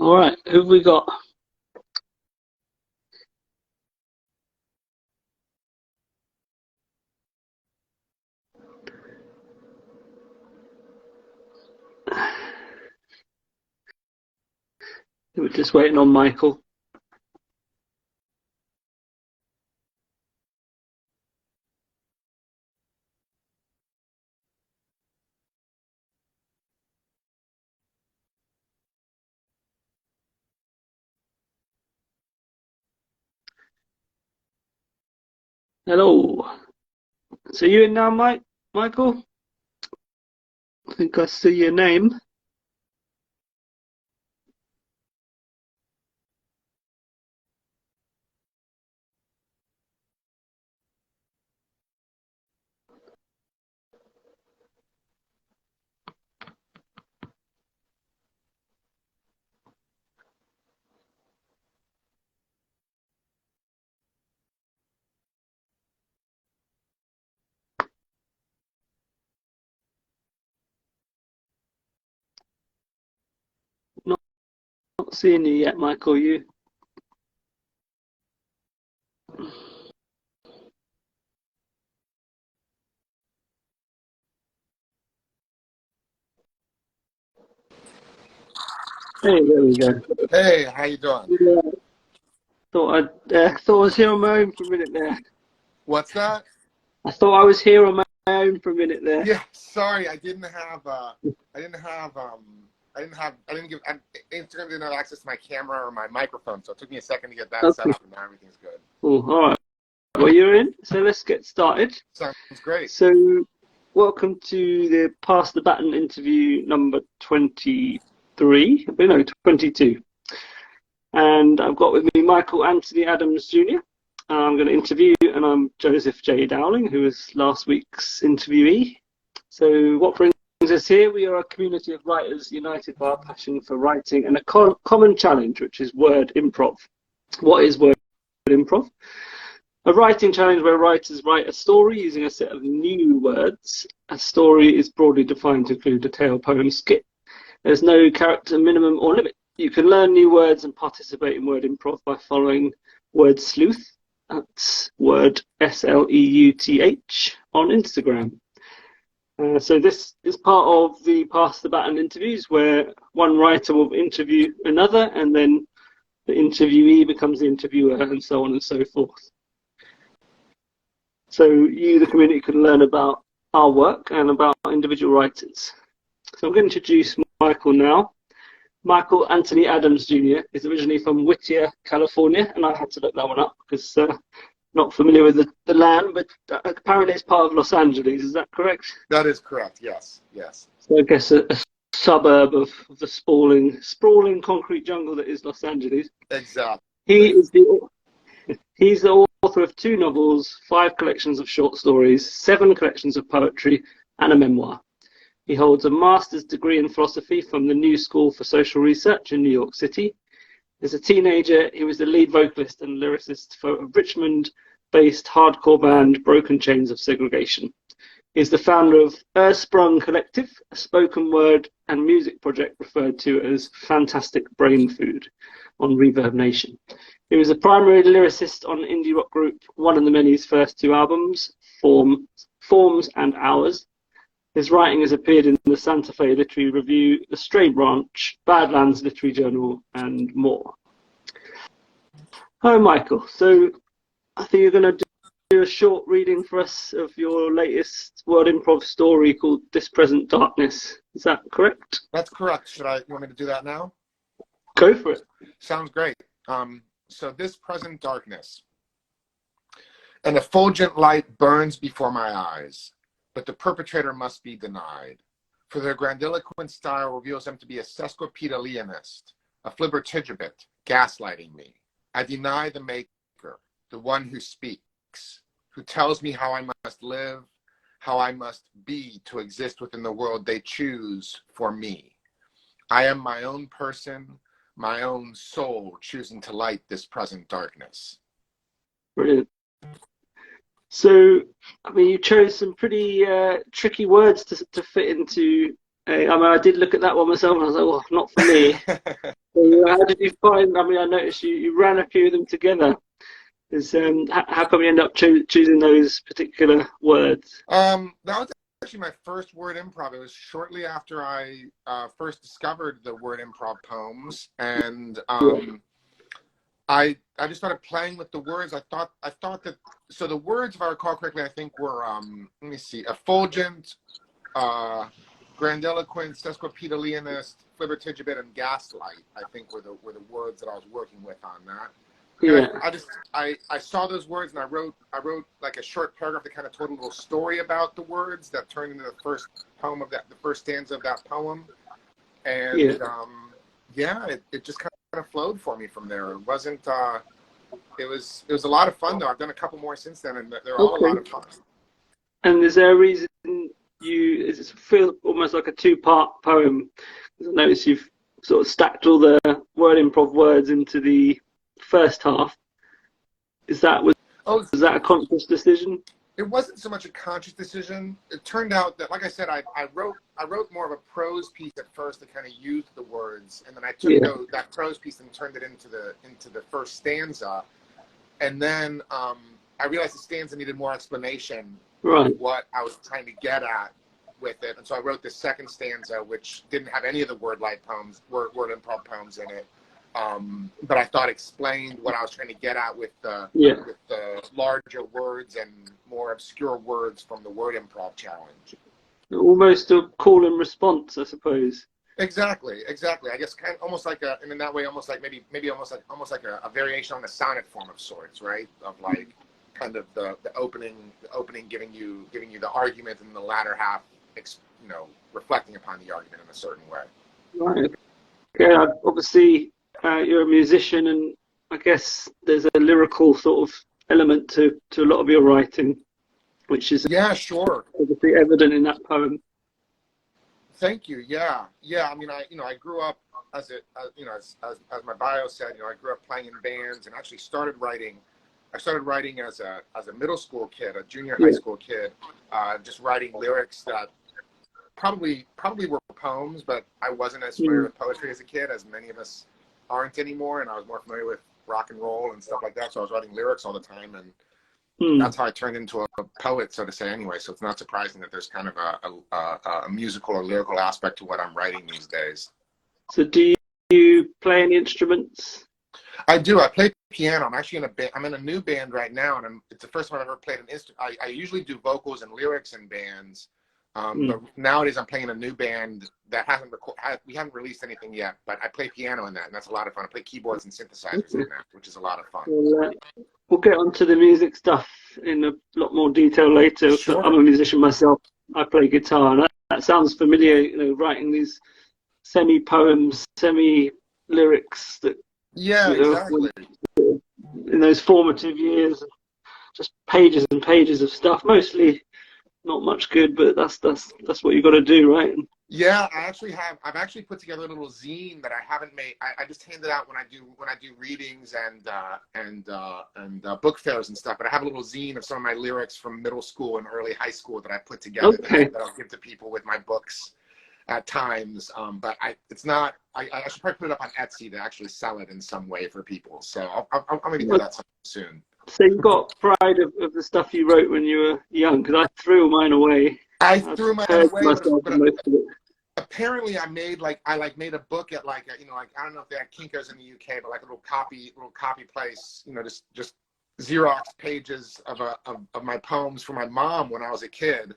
All right, who have we got? We're just waiting on Michael. Hello. So you in now, Michael? I think I see your name. Not seeing you yet, Michael. You? Hey, there we go. Hey, how you doing? Yeah. Thought I was here on my own for a minute there. What's that? I thought I was here on my own for a minute there. Yeah, sorry, Instagram didn't have access to my camera or my microphone, so it took me a second to get that set up, and now everything's good. Oh, all right. Well, you're in, so let's get started. Sounds great. So, welcome to the Pass-the-Baton Interview number 23. No, 22. And I've got with me Michael Anthony Adams Jr. I'm going to interview, and I'm Joseph J. Dowling, who was last week's interviewee. So what brings us here? We are a community of writers united by our passion for writing and a common challenge, which is word improv. What is word improv? A writing challenge where writers write a story using a set of new words. A story is broadly defined to include a tale, poem, skit. There's no character minimum or limit. You can learn new words and participate in word improv by following word Sleuth. That's word SLEUTH on Instagram. So this is part of the Pass the Baton interviews, where one writer will interview another, and then the interviewee becomes the interviewer, and so on and so forth. So you, the community, can learn about our work and about individual writers. So I'm going to introduce Michael now. Michael Anthony Adams Jr. is originally from Whittier, California, and I had to look that one up because not familiar with the land, but apparently it's part of Los Angeles. Is that correct? That is correct. Yes. So I guess a suburb of the sprawling concrete jungle that is Los Angeles. Exactly. He's the author of 2 novels, 5 collections of short stories, 7 collections of poetry, and a memoir. He holds a master's degree in philosophy from the New School for Social Research in New York City. As a teenager, he was the lead vocalist and lyricist for a Richmond-based hardcore band, Broken Chains of Segregation. He's the founder of Ersprung Collective, a spoken word and music project referred to as Fantastic Brain Food on Reverb Nation. He was a primary lyricist on indie rock group One and the Many's first 2 albums, Forms and Hours. His writing has appeared in the Santa Fe Literary Review, The Stray Branch, Badlands Literary Journal, and more. Hi, Michael. So I think you're going to do a short reading for us of your latest word improv story called This Present Darkness. Is that correct? That's correct. You want me to do that now? Go for it. Sounds great. So this present darkness. An effulgent light burns before my eyes, but the perpetrator must be denied, for their grandiloquent style reveals them to be a sesquipedalianist, a flibbertigibbet, gaslighting me. I deny the maker, the one who speaks, who tells me how I must live, how I must be to exist within the world they choose for me. I am my own person, my own soul, choosing to light this present darkness. Brilliant. So, I mean, you chose some pretty tricky words to fit into. I did look at that one myself, and I was like, "Well, not for me." So how did you find? I mean, I noticed you ran a few of them together. How come you end up choosing those particular words? That was actually my first word improv. It was shortly after I first discovered the word improv poems, and Yeah, I just started playing with the words. I thought that, so the words, if I recall correctly, I think were let me see, effulgent, grandiloquent, sesquipedalianist, flibbertigibbet, and gaslight. I think were the words that I was working with on that. And yeah, I saw those words, and I wrote like a short paragraph that kind of told a little story about the words that turned into the first the first stanza of that poem. yeah. And yeah, it just kind of flowed for me from there. It wasn't it was a lot of fun though. I've done a couple more since then, and they're all a lot Okay. of fun. And is there a reason is it feel almost like a two-part poem? 'Cause I noticed you've sort of stacked all the word improv words into the first half. Was Oh, that a conscious decision? it wasn't so much a conscious decision. It turned out that, like I said, I wrote more of a prose piece at first that kind of used the words, and then I took Yeah, that prose piece and turned it into the first stanza, and then I realized the stanza needed more explanation of right. what I was trying to get at with it, and so I wrote the second stanza, which didn't have any of the word improv poems in it, but I thought explained what I was trying to get at with Yeah, the larger words and more obscure words from the word improv challenge. almost a call and response, I suppose. Exactly. I guess kind of almost like and in that way, almost like maybe almost like a variation on the sonnet form of sorts, right? Of like kind of the opening giving you the argument, and the latter half, reflecting upon the argument in a certain way. Right. Okay. Obviously, you're a musician, and I guess there's a lyrical sort of element to a lot of your writing, which is Yeah, sure. obviously evident in that poem. Thank you. Yeah. I mean, I grew up as my bio said, I grew up playing in bands, and actually started writing. I started writing as a middle school kid, a junior high Yeah. school kid, just writing lyrics that probably were poems, but I wasn't as familiar Mm. with poetry as a kid, as many of us aren't anymore, and I was more familiar with rock and roll and stuff like that. So I was writing lyrics all the time, and Mm. that's how I turned into a poet, so to say, anyway. So it's not surprising that there's kind of a musical or lyrical aspect to what I'm writing these days. So, do you play any instruments? I do. I play piano. I'm actually in a band. I'm in a new band right now, and it's the first time I've ever played an instrument. I usually do vocals and lyrics in bands, but Mm. nowadays I'm playing in a new band that we haven't released anything yet, but I play piano in that, and that's a lot of fun. I play keyboards and synthesizers in Okay. that, which is a lot of fun. We'll get onto the music stuff in a lot more detail later. So I'm Sure. a musician myself. I play guitar, and that sounds familiar. Writing these semi-poems, semi-lyrics that Yeah, when exactly. in those formative years, just pages and pages of stuff. Mostly not much good, but that's what you got to do, right? Yeah, I've actually put together a little zine that I haven't made. I just hand it out when I do readings and book fairs and stuff. But I have a little zine of some of my lyrics from middle school and early high school that I put together Okay. that I'll give to people with my books at times. But it's not. I should probably put it up on Etsy to actually sell it in some way for people. So I'll maybe do that soon. So you got pride of the stuff you wrote when you were young? Because I threw mine away. I I've threw mine heard away, myself in most of it. apparently I made a book at like I don't know if they had Kinko's in the UK, but like a little copy place, just Xerox pages of my poems for my mom when I was a kid,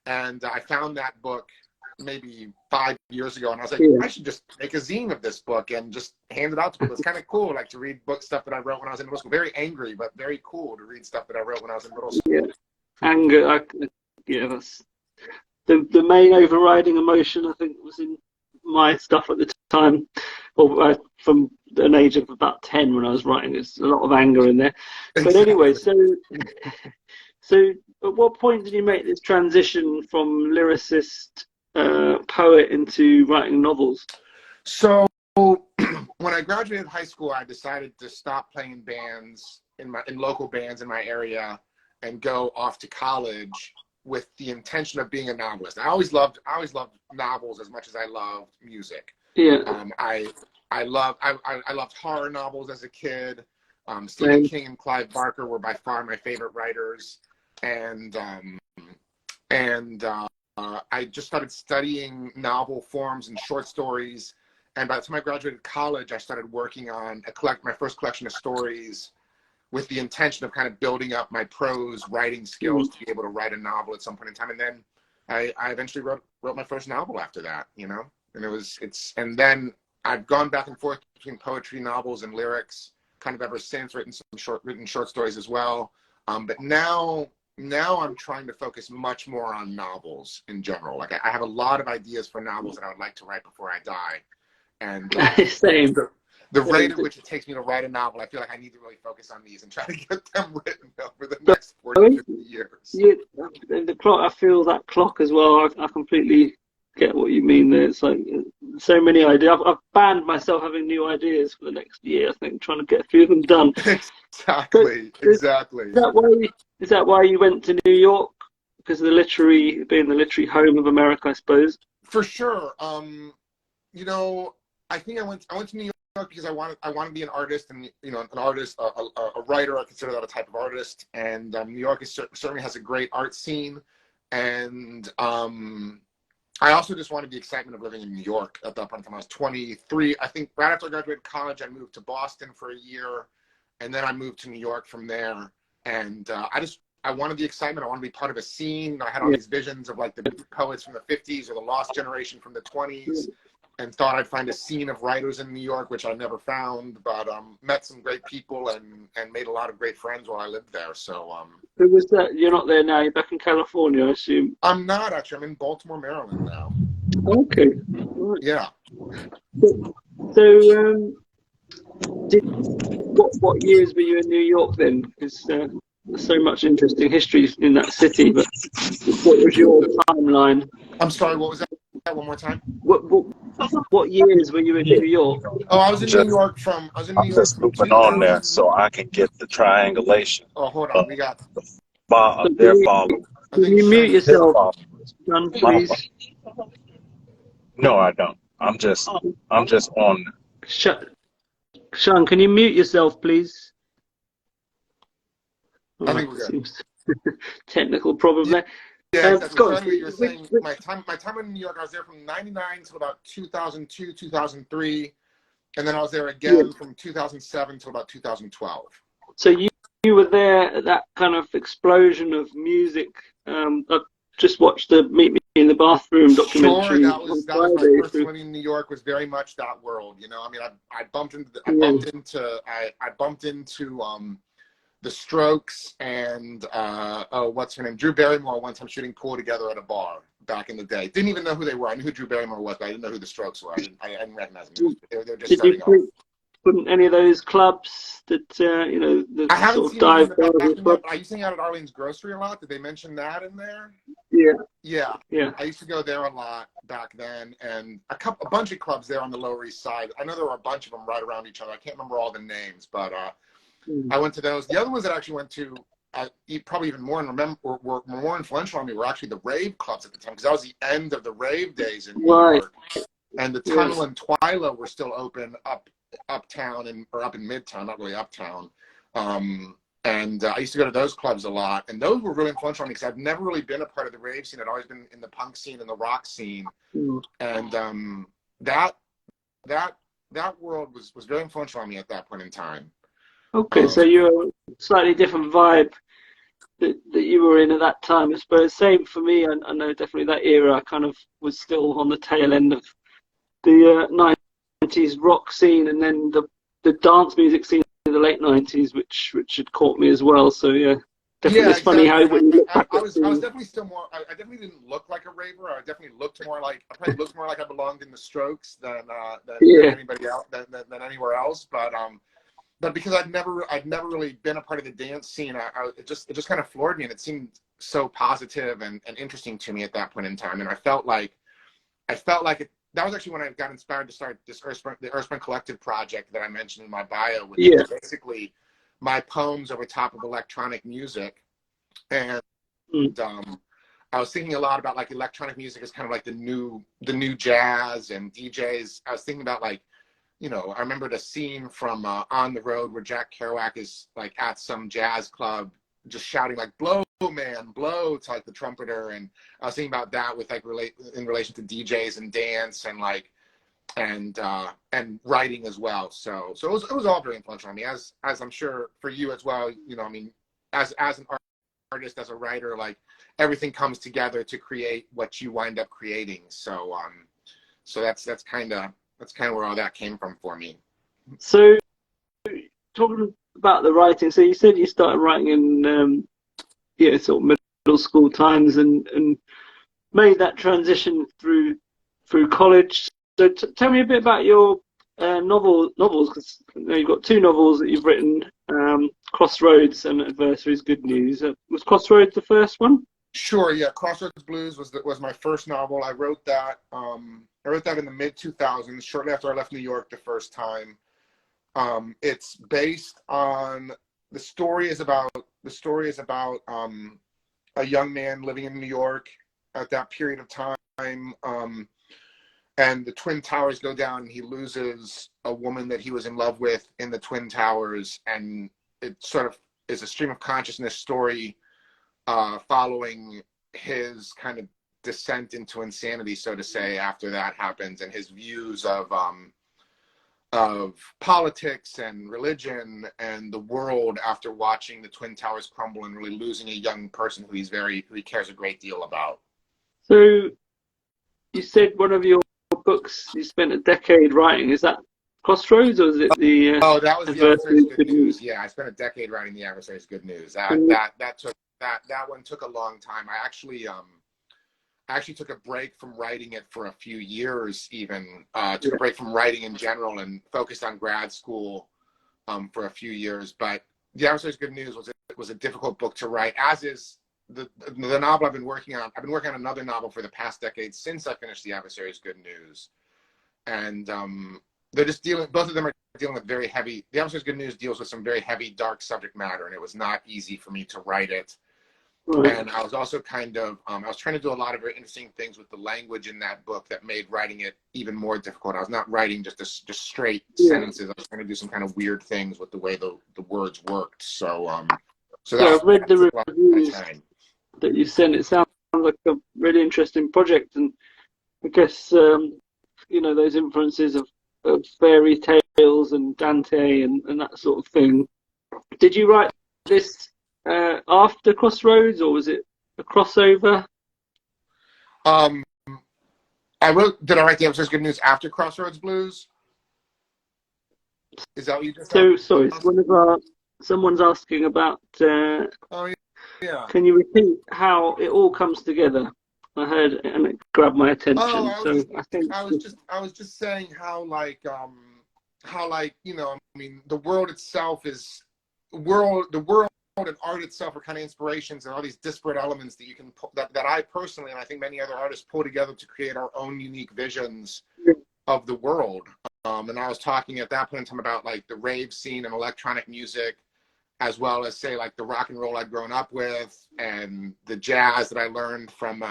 and I found that book maybe 5 years ago, and I was like, Yeah. I should just make a zine of this book and just hand it out to people. It's kind of cool, like to read stuff that I wrote when I was in middle school. Very angry, but very cool to read stuff that I wrote when I was in middle school. Yeah. Anger. Yeah, that's the main overriding emotion. I think was in my stuff at the time, or from an age of about 10 when I was writing. There's a lot of anger in there. But anyway, Exactly. so at what point did you make this transition from lyricist, poet into writing novels? So when I graduated high school, I decided to stop playing bands in local bands in my area and go off to college with the intention of being a novelist. I always loved novels as much as I loved music. Yeah. I I loved horror novels as a kid. Stephen King and Clive Barker were by far my favorite writers, and I just started studying novel forms and short stories. And by the time I graduated college, I started working on my first collection of stories with the intention of kind of building up my prose writing skills to be able to write a novel at some point in time. And then I eventually wrote my first novel after that, you know, and then I've gone back and forth between poetry, novels, and lyrics kind of ever since, written short stories as well. But now I'm trying to focus much more on novels in general. Like I have a lot of ideas for novels that I would like to write before I die. And Same. The rate at which it takes me to write a novel, I feel like I need to really focus on these and try to get them written over the next 40, 50 years. Yeah, the clock, I feel that clock as well. I completely get what you mean there. It's like so many ideas. I've banned myself having new ideas for the next year, I think, trying to get a few of them done. Exactly. Is that why you went to New York? Because of being the literary home of America, I suppose. For sure. You know, I think I went to New York because I want to be an artist, and you know, an artist, a writer. I consider that a type of artist, and New York certainly has a great art scene, and I also just wanted the excitement of living in New York at that point in time. I was 23. I think right after I graduated college, I moved to Boston for a year, and then I moved to New York from there. And I wanted the excitement. I wanted to be part of a scene. I had all these visions of like the poets from the 50s or the lost generation from the 20s. And thought I'd find a scene of writers in New York, which I never found, but met some great people and made a lot of great friends while I lived there. So who was that? You're not there now. You're back in California, I assume. I'm not actually. I'm in Baltimore, Maryland now. Okay. Right. Yeah. So, what years were you in New York then? Because there's so much interesting history in that city. But what was your timeline? I'm sorry. What was that? One more time. What years were you in New York? Oh, I was in New York from. I was in New York from 2000. On there so I can get the triangulation. Oh, hold on. We got their followers. Can you mute yourself, Sean, please? No, I don't. I'm just on. Sean, can you mute yourself, please? I think we're good. Technical problem there. Yeah, exactly. You were saying my time in New York, I was there from '99 till about 2002, 2003, and then I was there again from 2007 till about 2012. So you were there at that kind of explosion of music. I just watched the Meet Me in the Bathroom documentary. Sure, that was my first one in New York. Was very much that world. You know, I mean, I bumped into the Strokes and what's her name, Drew Barrymore, one time shooting pool together at a bar back in the day. Didn't even know who they were. I knew who Drew Barrymore was, but I didn't know who the Strokes were. I didn't recognize them. They were just starting off. Wouldn't any of those clubs that you know, the I haven't sort of seen dive them. I used to hang out at Arlene's Grocery a lot. Did they mention that in there? Yeah. I used to go there a lot back then, and a bunch of clubs there on the Lower East Side. I know there were a bunch of them right around each other. I can't remember all the names, but I went to those. The other ones that I actually went to, probably even more were more influential on me, were actually the rave clubs at the time, because that was the end of the rave days in New York, and the Tunnel and Twyla were still open uptown or up in Midtown, not really uptown. And I used to go to those clubs a lot, and those were really influential on me because I've never really been a part of the rave scene. I'd always been in the punk scene and the rock scene, and that world was very influential on me at that point in time. Okay, so you're a slightly different vibe that you were in at that time, I suppose. Same for me. I know definitely that era. I kind of was still on the tail end of the 90s rock scene, and then the dance music scene in the late 90s, which had caught me as well. So yeah, definitely. It's funny how when you look back I was definitely still more. I definitely didn't look like a raver. I definitely looked more like I belonged in the Strokes than anybody else than anywhere else. But because I'd never really been a part of the dance scene, it just kind of floored me, and it seemed so positive and interesting to me at that point in time. And I felt like it. That was actually when I got inspired to start the Earthspring Collective project that I mentioned in my bio, which is basically my poems over top of electronic music. And I was thinking a lot about like electronic music as kind of like the new jazz and DJs. I was thinking about like you know, I remember the scene from On the Road where Jack Kerouac is like at some jazz club just shouting like "blow, man, blow" to like the trumpeter, and I was thinking about that with like in relation to DJs and dance and like and writing as well. So it was all very influential on me, as I'm sure for you as well. You know, I mean, as an artist, as a writer, like everything comes together to create what you wind up creating. So that's kind of where all that came from for me. So talking about the writing, so you said you started writing in sort of middle school times and made that transition through college. So tell me a bit about your novels, because you know, you've got two novels that you've written, Crossroads and Adversary's Good News. Was Crossroads the first one? Sure, yeah. Crossroads Blues was my first novel. I wrote that in the mid-2000s, shortly after I left New York the first time. It's based on the story is about a young man living in New York at that period of time. And the Twin Towers go down, and he loses a woman that he was in love with in the Twin Towers, and it sort of is a stream of consciousness story following his kind of descent into insanity, so to say, after that happens, and his views of politics and religion and the world after watching the Twin Towers crumble and really losing a young person who he cares a great deal about. So you said one of your books you spent a decade writing. Is that Crossroads, or is it the that was the Adversary's Good News? Yeah, I spent a decade writing the Adversary's Good News. That one took a long time. I actually took a break from writing it for a few years, even took a break from writing in general and focused on grad school for a few years. But the Adversary's Good News was a difficult book to write, as is the novel I've been working on. I've been working on another novel for the past decade since I finished the Adversary's Good News, and they're just both of them are dealing with very heavy. The Adversary's Good News deals with some very heavy, dark subject matter, and it was not easy for me to write it. And I was also kind of, I was trying to do a lot of very interesting things with the language in that book that made writing it even more difficult. I was not writing just straight sentences. I was trying to do some kind of weird things with the way the words worked. So I've read the reviews that you sent. It sounds like a really interesting project, and I guess you know, those influences of fairy tales and Dante and that sort of thing. Did you write this after Crossroads, or was it a crossover? Did I write the Adversary's Good News after Crossroads Blues? Is that what you just said? Sorry, someone's asking about oh yeah. Can you repeat how it all comes together? I heard it and it grabbed my attention. I was just saying how you know, I mean, the world itself is the world and art itself are kind of inspirations and all these disparate elements that you can that I personally, and I think many other artists, pull together to create our own unique visions of the world. And I was talking at that point in time about like the rave scene and electronic music, as well as say like the rock and roll I'd grown up with and the jazz that I learned from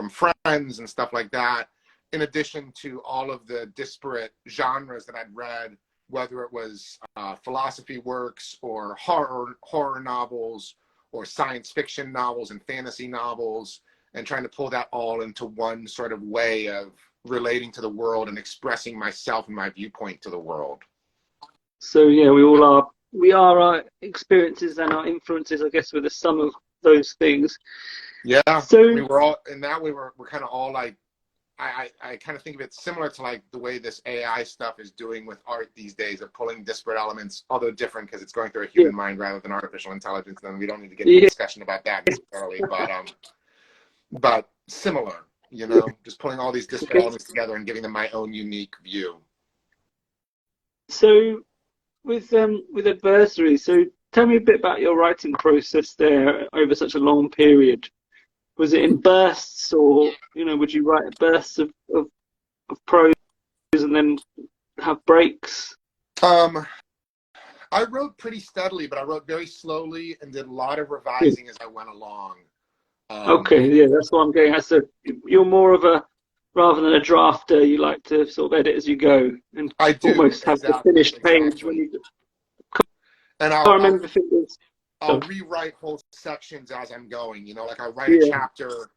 friends and stuff like that, in addition to all of the disparate genres that I'd read, whether it was philosophy works or horror novels or science fiction novels and fantasy novels, and trying to pull that all into one sort of way of relating to the world and expressing myself and my viewpoint to the world. So yeah, we are our experiences and our influences, I guess, with the sum of those things. Yeah. So I mean, we're all in that way. We're kind of all like, I kind of think of it similar to like the way this AI stuff is doing with art these days, of pulling disparate elements, although different because it's going through a human mind rather than artificial intelligence. Then we don't need to get into a discussion about that necessarily, but similar, you know, just pulling all these disparate elements together and giving them my own unique view. So with Adversary, so tell me a bit about your writing process there over such a long period. Was it in bursts, or, you know, would you write bursts of prose and then have breaks? I wrote pretty steadily, but I wrote very slowly and did a lot of revising as I went along. Okay, yeah, that's what I'm getting at. So you're more of a rather than a drafter, you like to sort of edit as you go and I do, almost have the exactly, finished page when exactly. you. And I remember if it was. I'll rewrite whole sections as I'm going. You know, like I write a Yeah. chapter,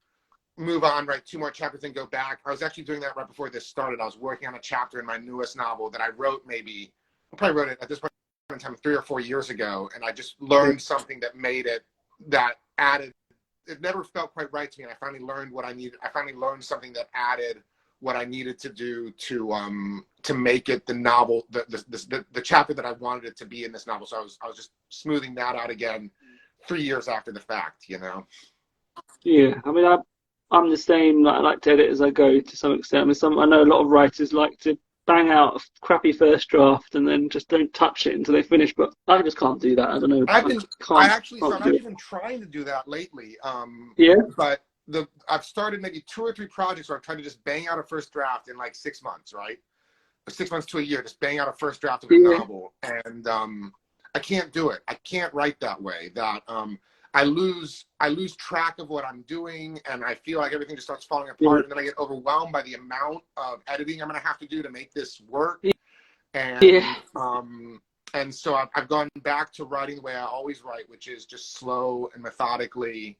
move on, write 2 more chapters, then go back. I was actually doing that right before this started. I was working on a chapter in my newest novel that I wrote I probably wrote it at this point in time 3 or 4 years ago, and I just learned something that made it, that added. It never felt quite right to me, and I finally learned what I needed. I finally learned something that added what I needed to do to make it the novel, the chapter that I wanted it to be in this novel. So I was just smoothing that out again 3 years after the fact, you know. Yeah, I mean, I'm the same. Like, I like to edit as I go to some extent. I mean, I know a lot of writers like to bang out a crappy first draft and then just don't touch it until they finish. But I just can't do that. I don't know. I've actually do been trying to do that lately. Yeah. But I've started maybe 2 or 3 projects where I've tried to just bang out a first draft in like 6 months, right? 6 months to a year, just bang out a first draft of a novel, and I can't do it. I can't write that way. That I lose track of what I'm doing, and I feel like everything just starts falling apart, and then I get overwhelmed by the amount of editing I'm going to have to do to make this work. And so I've gone back to writing the way I always write, which is just slow and methodically,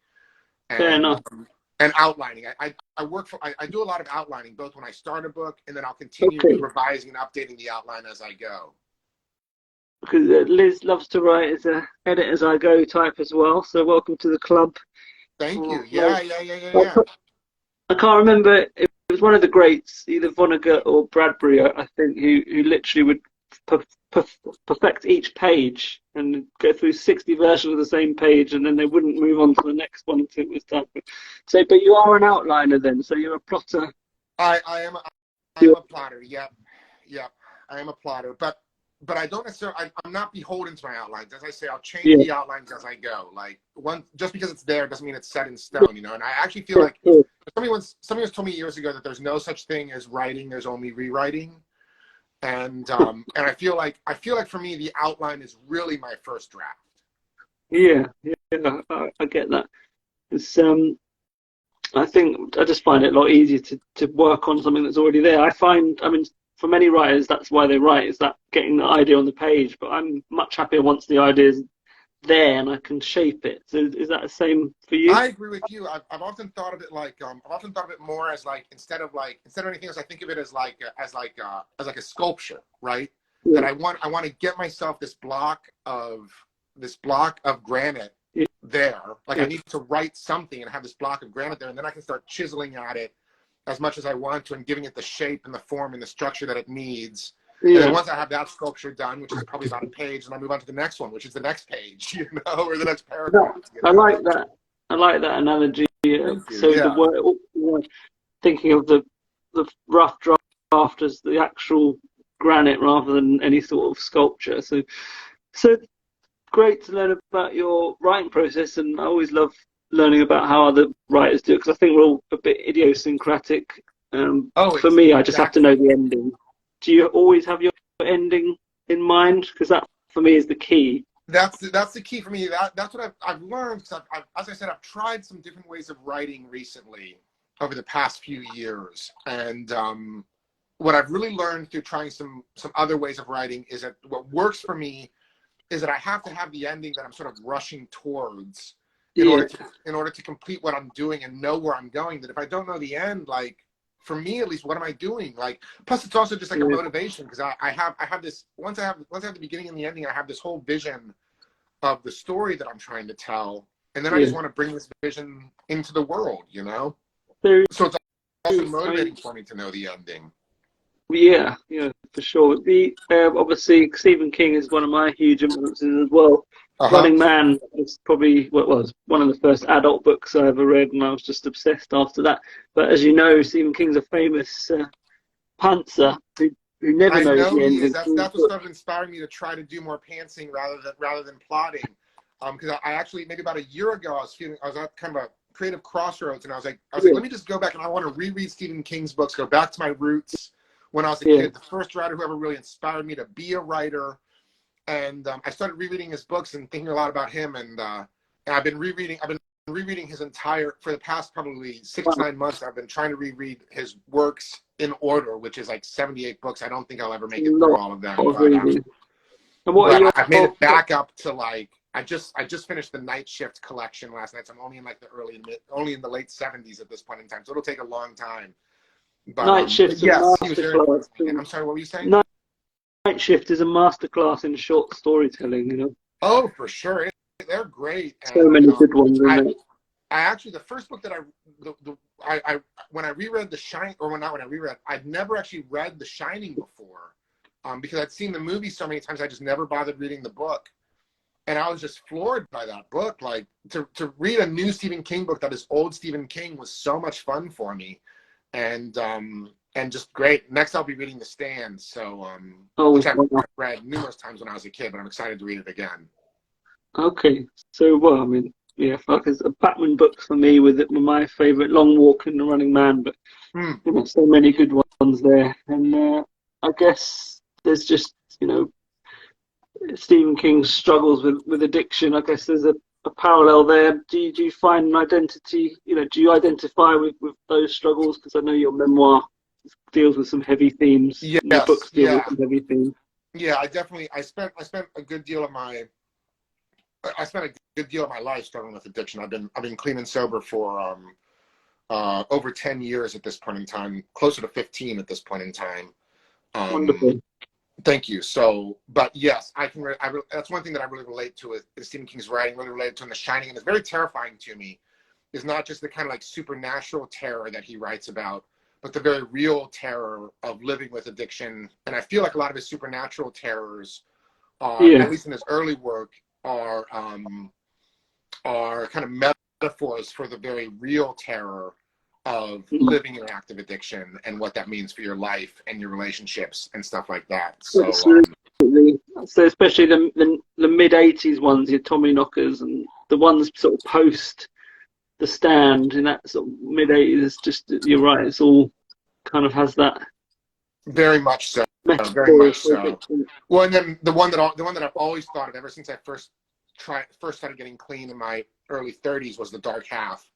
and outlining. I do a lot of outlining, both when I start a book, and then I'll continue revising and updating the outline as I go. Because Liz loves to write as a edit as I go type as well. So welcome to the club. Thank you. Yeah. I can't remember. It was one of the greats, either Vonnegut or Bradbury, I think, who literally would perfect each page and go through 60 versions of the same page, and then they wouldn't move on to the next one until it was done. So, but you are an outliner then, so you're a plotter. I am a plotter. Yep. I am a plotter, but I don't necessarily. I'm not beholden to my outlines. As I say, I'll change the outlines as I go. Like just because it's there doesn't mean it's set in stone, you know. And I actually feel like somebody once told me years ago that there's no such thing as writing. There's only rewriting. And I feel like for me the outline is really my first draft. Yeah, I get that. It's I think I just find it a lot easier to work on something that's already there. I mean, for many writers, that's why they write, is that getting the idea on the page. But I'm much happier once the idea is there and I can shape it. So is that the same for you? I agree with you. I've often thought of it like more as like instead of anything else, I think of it as like a sculpture, right? That I want to get myself this block of granite there. Like I need to write something and have this block of granite there, and then I can start chiseling at it as much as I want to and giving it the shape and the form and the structure that it needs. And then once I have that sculpture done, which is probably about a page, and I move on to the next one, which is the next page, you know, or the next paragraph. I like that. I like that analogy. The word, thinking of the rough draft as the actual granite rather than any sort of sculpture. So great to learn about your writing process, and I always love learning about how other writers do it, because I think we're all a bit idiosyncratic. For me, I just have to know the ending. Do you always have your ending in mind? Because that, for me, is the key. That's the key for me. That's what I've learned. Because as I said, I've tried some different ways of writing recently over the past few years, and what I've really learned through trying some other ways of writing is that what works for me is that I have to have the ending that I'm sort of rushing towards in order to complete what I'm doing and know where I'm going. That if I don't know the end, like, for me at least, what am I doing? Like, plus it's also just like a motivation, because I have this, once I have the beginning and the ending, I have this whole vision of the story that I'm trying to tell, and then I just want to bring this vision into the world, you know. So it's also motivating for me to know the ending. Yeah, for sure. Obviously Stephen King is one of my huge influences as well. Running Man was probably what was one of the first adult books I ever read, and I was just obsessed after that. But as you know, Stephen King's a famous pantser who never knows the ending. That's what started inspiring me to try to do more pantsing rather than plotting. Because I actually, maybe about a year ago, I was at kind of a creative crossroads, and I was like, let me just go back, and I want to reread Stephen King's books, go back to my roots when I was a kid, the first writer who ever really inspired me to be a writer. And I started rereading his books and thinking a lot about him, and I've been rereading his for the past probably 6 to 9 months, I've been trying to reread his works in order, which is like 78 books. I don't think I'll ever make it through all of them. But I've made it back up to like, I just finished the Night Shift collection last night. So I'm only in like only in the late 70s at this point in time. So it'll take a long time. But, Night Shift, yes, he was very, I'm sorry, what were you saying? Night Shift is a masterclass in short storytelling, you know. Oh, for sure. They're great. So many good ones, isn't it? I actually, the first book that when I reread The Shining, or not when I reread, I'd never actually read The Shining before, because I'd seen the movie so many times, I just never bothered reading the book. And I was just floored by that book. Like, to read a new Stephen King book that is old Stephen King was so much fun for me. And just great. Next, I'll be reading The Stand, so which I've read numerous times when I was a kid, but I'm excited to read it again. Okay, so well, I mean, yeah, it's a Batman book for me with my favourite, Long Walk and The Running Man, but you know, so many good ones there. And I guess there's just, you know, Stephen King's struggles with addiction. I guess there's a parallel there. Do you find an identity, you know, do you identify with those struggles? Because I know your memoir deals with some heavy themes. Yes, your books deal with some heavy themes. Yeah, I spent a good deal of my life struggling with addiction. I've been clean and sober for over 10 years at this point in time, closer to 15 at this point in time. Wonderful. Thank you. So, but yes, that's one thing that I really relate to is Stephen King's writing, really related to in The Shining, and it's very terrifying to me. Is not just the kind of like supernatural terror that he writes about, but the very real terror of living with addiction. And I feel like a lot of his supernatural terrors, at least in his early work, are kind of metaphors for the very real terror of living in active addiction and what that means for your life and your relationships and stuff like that. So, absolutely. So especially the mid '80s ones, your Tommy Knockers, and the ones sort of post The Stand in that sort of mid '80s. Just, you're right. It's all kind of has that. Very much so. Very much so. Well, and then the one that I've always thought of ever since I first started getting clean in my early 30s was The Dark Half.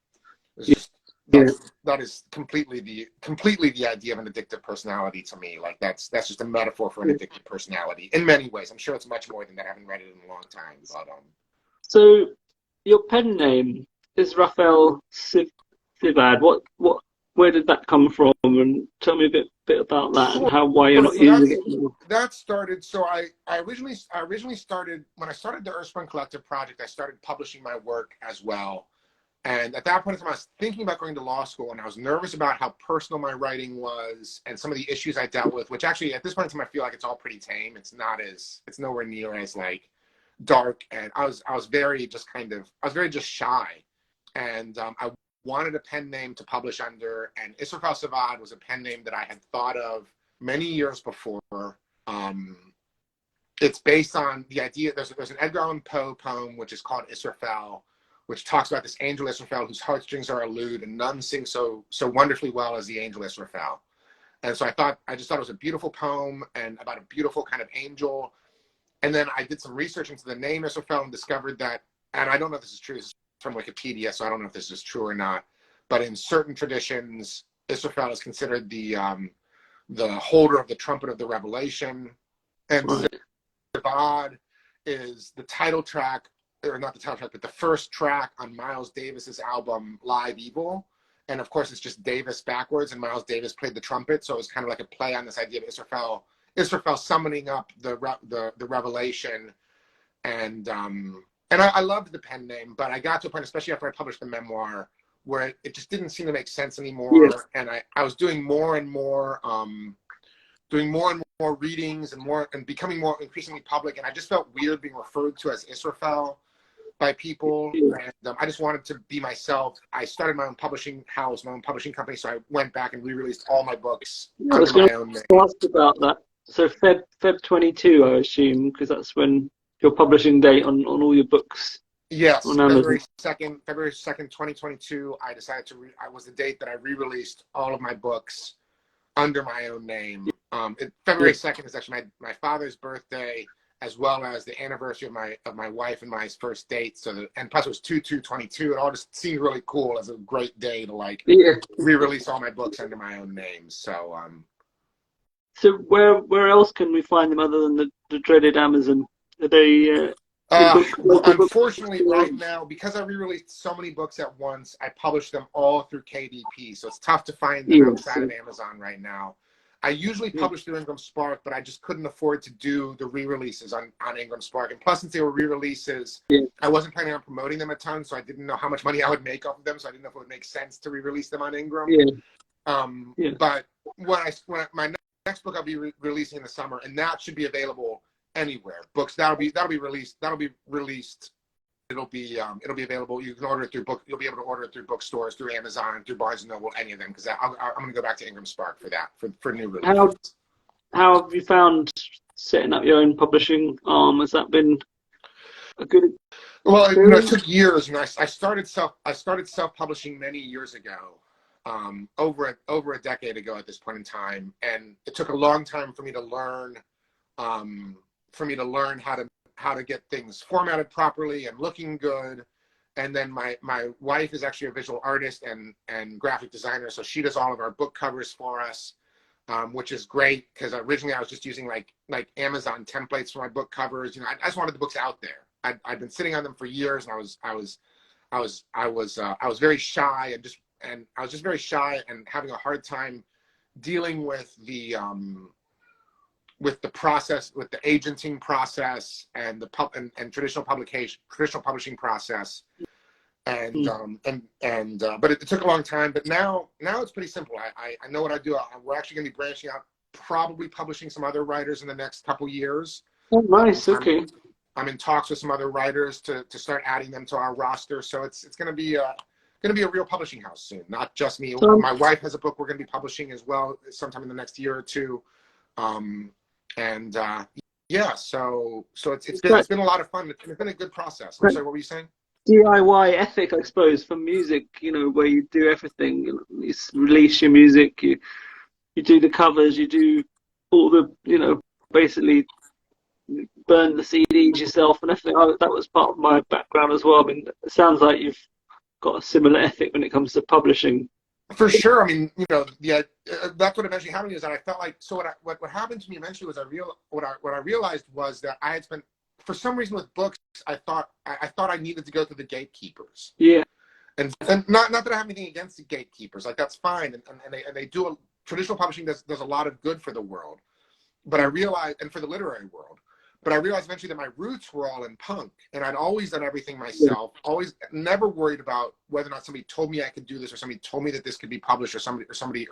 That is completely the idea of an addictive personality to me. Like that's just a metaphor for an addictive personality in many ways. I'm sure it's much more than that. I haven't read it in a long time. But So your pen name is Raphael Sivad. Where did that come from? And tell me a bit about that and why you're not using it anymore. That started. So I originally started when I started the Earthsprung Collective project. I started publishing my work as well. And at that point in time, I was thinking about going to law school, and I was nervous about how personal my writing was and some of the issues I dealt with, which actually at this point in time, I feel like it's all pretty tame. It's nowhere near as like dark. And I was very just shy. And I wanted a pen name to publish under, and Israfel Savad was a pen name that I had thought of many years before. It's based on the idea, there's an Edgar Allan Poe poem, which is called Israfel, which talks about this angel Israfel whose heartstrings are a lute, and none sing so wonderfully well as the angel Israfel. And so I just thought it was a beautiful poem and about a beautiful kind of angel. And then I did some research into the name Israfel and discovered that, and I don't know if this is true, this is from Wikipedia, so I don't know if this is true or not, but in certain traditions, Israfel is considered the holder of the trumpet of the revelation. And Sivad is the title track, or not the title track, but the first track on Miles Davis's album Live Evil. And of course, it's just Davis backwards, and Miles Davis played the trumpet, so it was kind of like a play on this idea of Israfel summoning up the revelation. And I loved the pen name, but I got to a point, especially after I published the memoir, where it just didn't seem to make sense anymore. Yes. And I was doing more and more readings and becoming more increasingly public, and I just felt weird being referred to as Israfel by people. And I just wanted to be myself. I started my own publishing house, my own publishing company, so I went back and re-released all my books under my own name. I was going to ask about that. So Feb 22, I assume, because that's when your publishing date on all your books. Yes, February 2nd, 2022. I decided I was the date that I re-released all of my books under my own name. February 2nd is actually my father's birthday, as well as the anniversary of my wife and my first date. And plus it was 2/2/22. It all just seemed really cool as a great day to like re-release all my books under my own name. So where else can we find them other than the dreaded Amazon? Are they unfortunately, right now, because I re-released so many books at once, I publish them all through KDP. So it's tough to find them outside of Amazon right now. I usually publish through Ingram Spark, but I just couldn't afford to do the re-releases on Ingram Spark. And plus, since they were re-releases, I wasn't planning on promoting them a ton, so I didn't know how much money I would make off of them. So I didn't know if it would make sense to re-release them on Ingram. But when my next book I'll be releasing in the summer, and that should be available anywhere. Books that'll be released. It'll be available. You can order it through You'll be able to order it through bookstores, through Amazon, through Barnes and Noble, any of them. Because I'm going to go back to Ingram Spark for that for new releases. How have you found setting up your own publishing arm? Has that been a good? Well, it took years, and I started self-publishing many years ago, over a decade ago at this point in time, and it took a long time for me to learn. How to get things formatted properly and looking good. And then my wife is actually a visual artist and graphic designer, so she does all of our book covers for us, which is great because originally I was just using like Amazon templates for my book covers. I just wanted the books out there. I'd been sitting on them for years, and I was very shy and I was just very shy and having a hard time dealing with the process, with the agenting process and and traditional publishing process, but it took a long time. But now it's pretty simple. I know what I do. We're actually going to be branching out, probably publishing some other writers in the next couple years. Oh, nice. Okay. I'm in talks with some other writers to start adding them to our roster. So it's going to be a real publishing house soon, not just me. My wife has a book we're going to be publishing as well sometime in the next year or two. So it's been a lot of fun. It's been a good process. I'm sorry, what were you saying? DIY ethic, I suppose, for music. Where you do everything. You release your music. You do the covers. You do all the basically burn the CDs yourself and everything. That was part of my background as well. I mean, it sounds like you've got a similar ethic when it comes to publishing. For sure. I mean, that's what eventually happened is that I felt like, so what happened to me eventually was what I realized was that I had spent, for some reason with books, I thought I needed to go through the gatekeepers. Yeah. And not that I have anything against the gatekeepers, like that's fine. And they do, traditional publishing does a lot of good for the world. But I realized, and for the literary world, but I realized eventually that my roots were all in punk, and I'd always done everything myself. Always, never worried about whether or not somebody told me I could do this, or somebody told me that this could be published, or somebody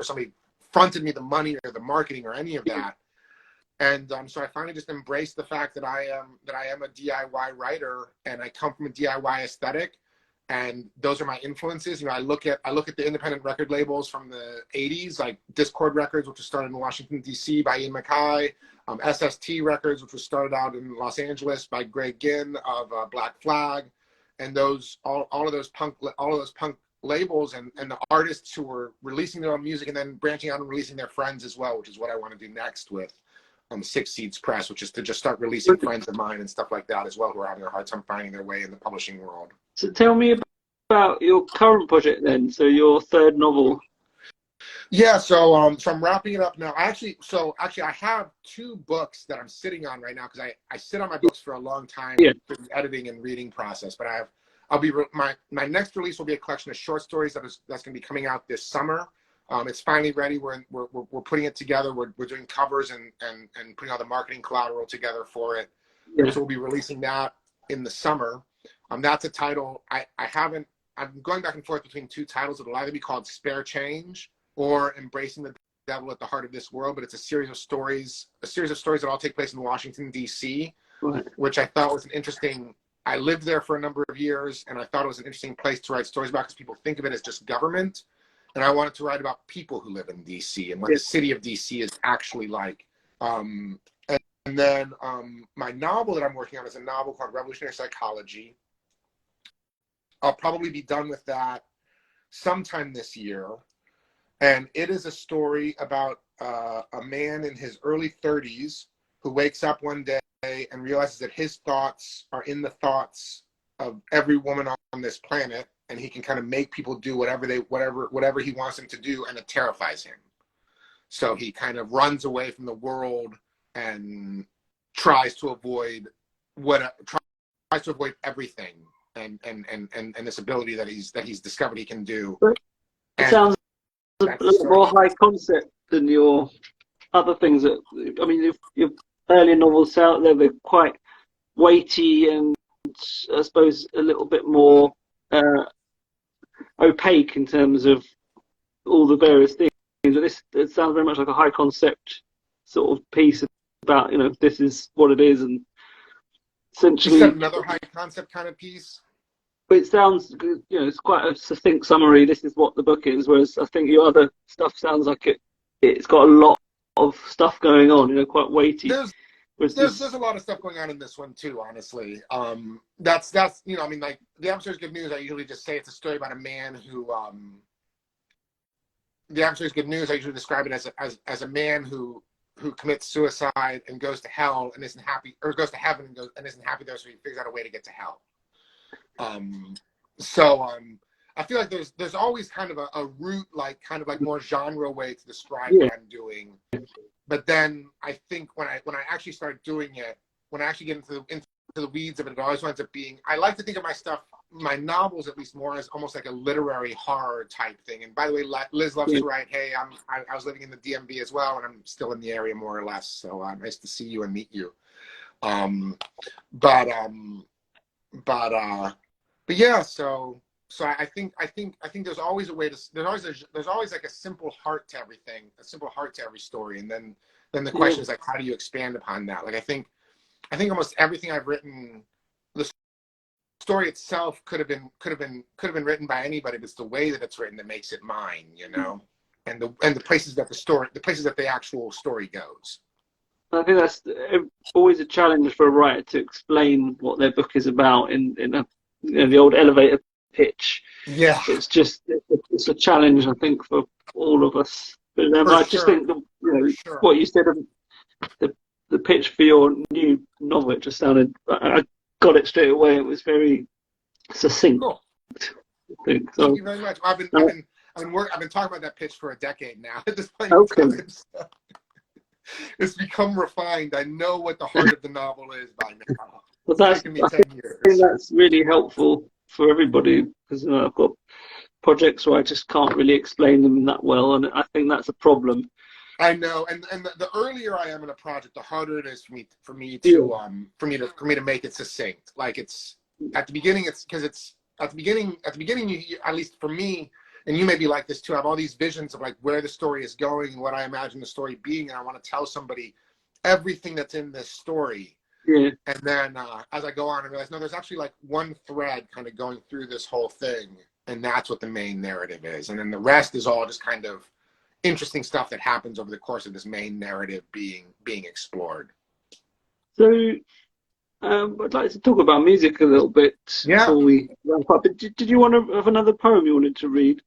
fronted me the money or the marketing or any of that. And so I finally just embraced the fact that I am a DIY writer, and I come from a DIY aesthetic, and those are my influences. I look at the independent record labels from the '80s, like Discord Records, which was started in Washington D.C. by Ian MacKaye. SST Records, which was started out in Los Angeles by Greg Ginn of Black Flag, and all of those punk labels and the artists who were releasing their own music and then branching out and releasing their friends as well, which is what I want to do next with Six Seeds Press, which is to just start releasing friends of mine and stuff like that as well, who are having a hard time finding their way in the publishing world. So tell me about your current project then. So your third novel. Yeah, so I'm wrapping it up now. Actually, I have 2 books that I'm sitting on right now because I sit on my books for a long time for the editing and reading process. But my next release will be a collection of short stories that's going to be coming out this summer. It's finally ready. We're putting it together. We're doing covers and putting all the marketing collateral together for it. Yeah. So we'll be releasing that in the summer. That's a title I'm going back and forth between 2 titles. It'll either be called Spare Change or Embracing the Devil at the Heart of This World, but it's a series of stories that all take place in Washington, D.C., which I thought was an interesting. I lived there for a number of years, and I thought it was an interesting place to write stories about because people think of it as just government, and I wanted to write about people who live in D.C. and what the city of D.C. is actually like. And then my novel that I'm working on is a novel called Revolutionary Psychology. I'll probably be done with that sometime this year. And it is a story about a man in his early 30s who wakes up one day and realizes that his thoughts are in the thoughts of every woman on this planet, and he can kind of make people do whatever he wants them to do, and it terrifies him. So he kind of runs away from the world and tries to avoid everything, and this ability that he's discovered he can do. It sounds a little more high concept than your other things. That, I mean, your earlier novels out there, they're quite weighty and I suppose a little bit more opaque in terms of all the various things. But this, it sounds very much like a high concept sort of piece about, this is what it is, and essentially another high concept kind of piece. It sounds, it's quite a succinct summary. This is what the book is, whereas I think your other stuff sounds like it's got a lot of stuff going on, quite weighty. There's a lot of stuff going on in this one too, honestly. That's I mean, like The Adversary's Good News, I usually just say it's a story about a man who The Adversary's Good News, I usually describe it as a man who commits suicide and goes to hell and isn't happy, or goes to heaven and isn't happy there, so he figures out a way to get to hell. I feel like there's always kind of a route, like kind of like more genre way to describe what I'm doing. But then I think when I actually start doing it, when I actually get into the weeds of it, it always winds up being, I like to think of my novels at least, more as almost like a literary horror type thing. And by the way, Liz loves to write, hey, I was living in the DMV as well, and I'm still in the area more or less. So nice to see you and meet you. But yeah, so I think there's always a way to, there's always like a simple heart to everything, a simple heart to every story, and then the question is like, how do you expand upon that? Like I think almost everything I've written, the story itself could have been written by anybody, but it's the way that it's written that makes it mine, and the places that the actual story goes. I think that's always a challenge for a writer to explain what their book is about in the old elevator pitch. Yeah, it's a challenge, I think, for all of us. But I just think what you said of the pitch for your new novel, it just sounded, I got it straight away. It was very succinct. Cool. I think. So, thank you very much. I've been talking about that pitch for a decade now at this point. Okay. It's become refined. I know what the heart of the novel is by now. But I taken me 10 years. think that's really helpful for everybody, because I've got projects where I just can't really explain them that well, and I think that's a problem. I know, and the earlier I am in a project, the harder it is for me to make it succinct. Like it's at the beginning, you, at least for me, and you may be like this too, I have all these visions of like where the story is going and what I imagine the story being, and I want to tell somebody everything that's in this story. Yeah. And then as I go on, I realize, no, there's actually like one thread kind of going through this whole thing, and that's what the main narrative is. And then the rest is all just kind of interesting stuff that happens over the course of this main narrative being explored. So I'd like to talk about music a little bit before we wrap up. Did you want to have another poem you wanted to read?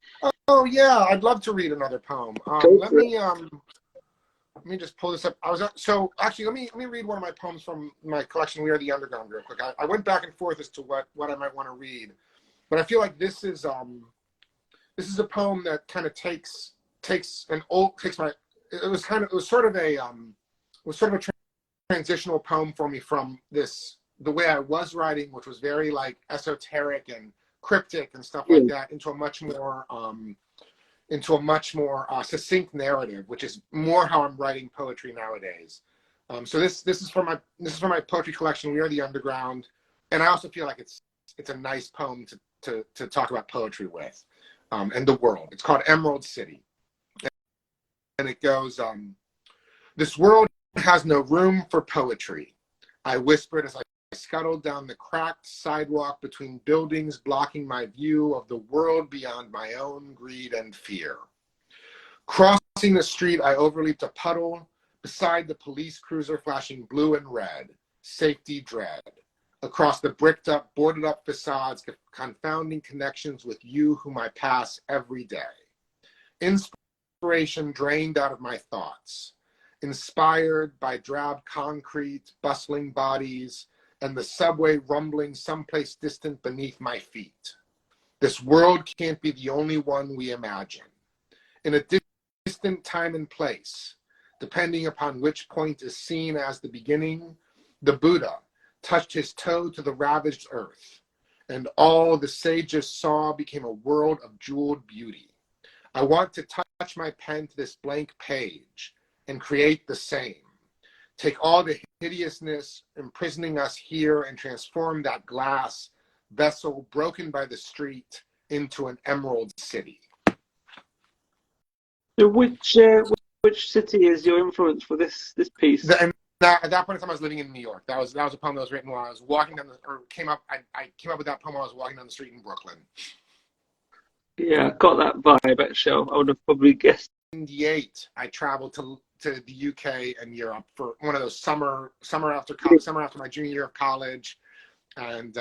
Oh yeah, I'd love to read another poem. Let me just pull this up. Actually, let me read one of my poems from my collection, We Are the Underground, real quick. I went back and forth as to what I might want to read, but I feel like this is a poem that kind of takes my. It was sort of a transitional poem for me from the way I was writing, which was very like esoteric and cryptic and stuff like that, into a much more succinct narrative, which is more how I'm writing poetry nowadays. So this is from my poetry collection, We Are the Underground, and I also feel like it's a nice poem to talk about poetry with, and the world. It's called Emerald City, and it goes, this world has no room for poetry, I whispered as I scuttled down the cracked sidewalk between buildings, blocking my view of the world beyond my own greed and fear. Crossing the street, I overleaped a puddle beside the police cruiser flashing blue and red, safety dread. Across the bricked up, boarded up facades, confounding connections with you whom I pass every day. Inspiration drained out of my thoughts. inspired by drab concrete, bustling bodies, and the subway rumbling someplace distant beneath my feet. This world can't be the only one we imagine. In a distant time and place, depending upon which point is seen as the beginning, the Buddha touched his toe to the ravaged earth, and all the sages saw became a world of jeweled beauty. I want to touch my pen to this blank page and create the same. Take all the hideousness imprisoning us here and transform that glass vessel broken by the street into an emerald city. So which city is your influence for this piece? And at that point in time, I was living in New York. That was a poem that was written while I was walking down I came up with that poem while I was walking down the street in Brooklyn. Yeah, got that vibe actually. I would have probably guessed. In '98, I traveled to the UK and Europe for one of those summer after my junior year of college, and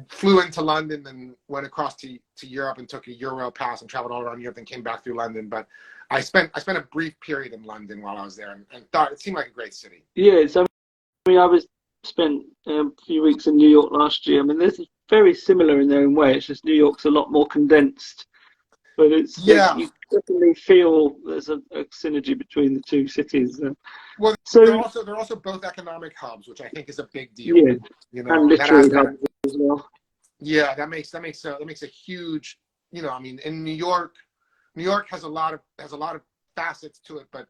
flew into London and went across to Europe and took a Euro pass and traveled all around Europe and came back through London. But I spent a brief period in London while I was there and thought it seemed like a great city. Yeah, I spent a few weeks in New York last year. I mean, this is very similar in their own way. It's just New York's a lot more condensed, but it's you definitely feel there's a synergy between the two cities. Well, so they're also both economic hubs, which I think is a big deal. Yeah, you know, and literary hubs as well. Yeah, that makes a huge. You know, I mean, in New York has a lot of facets to it, but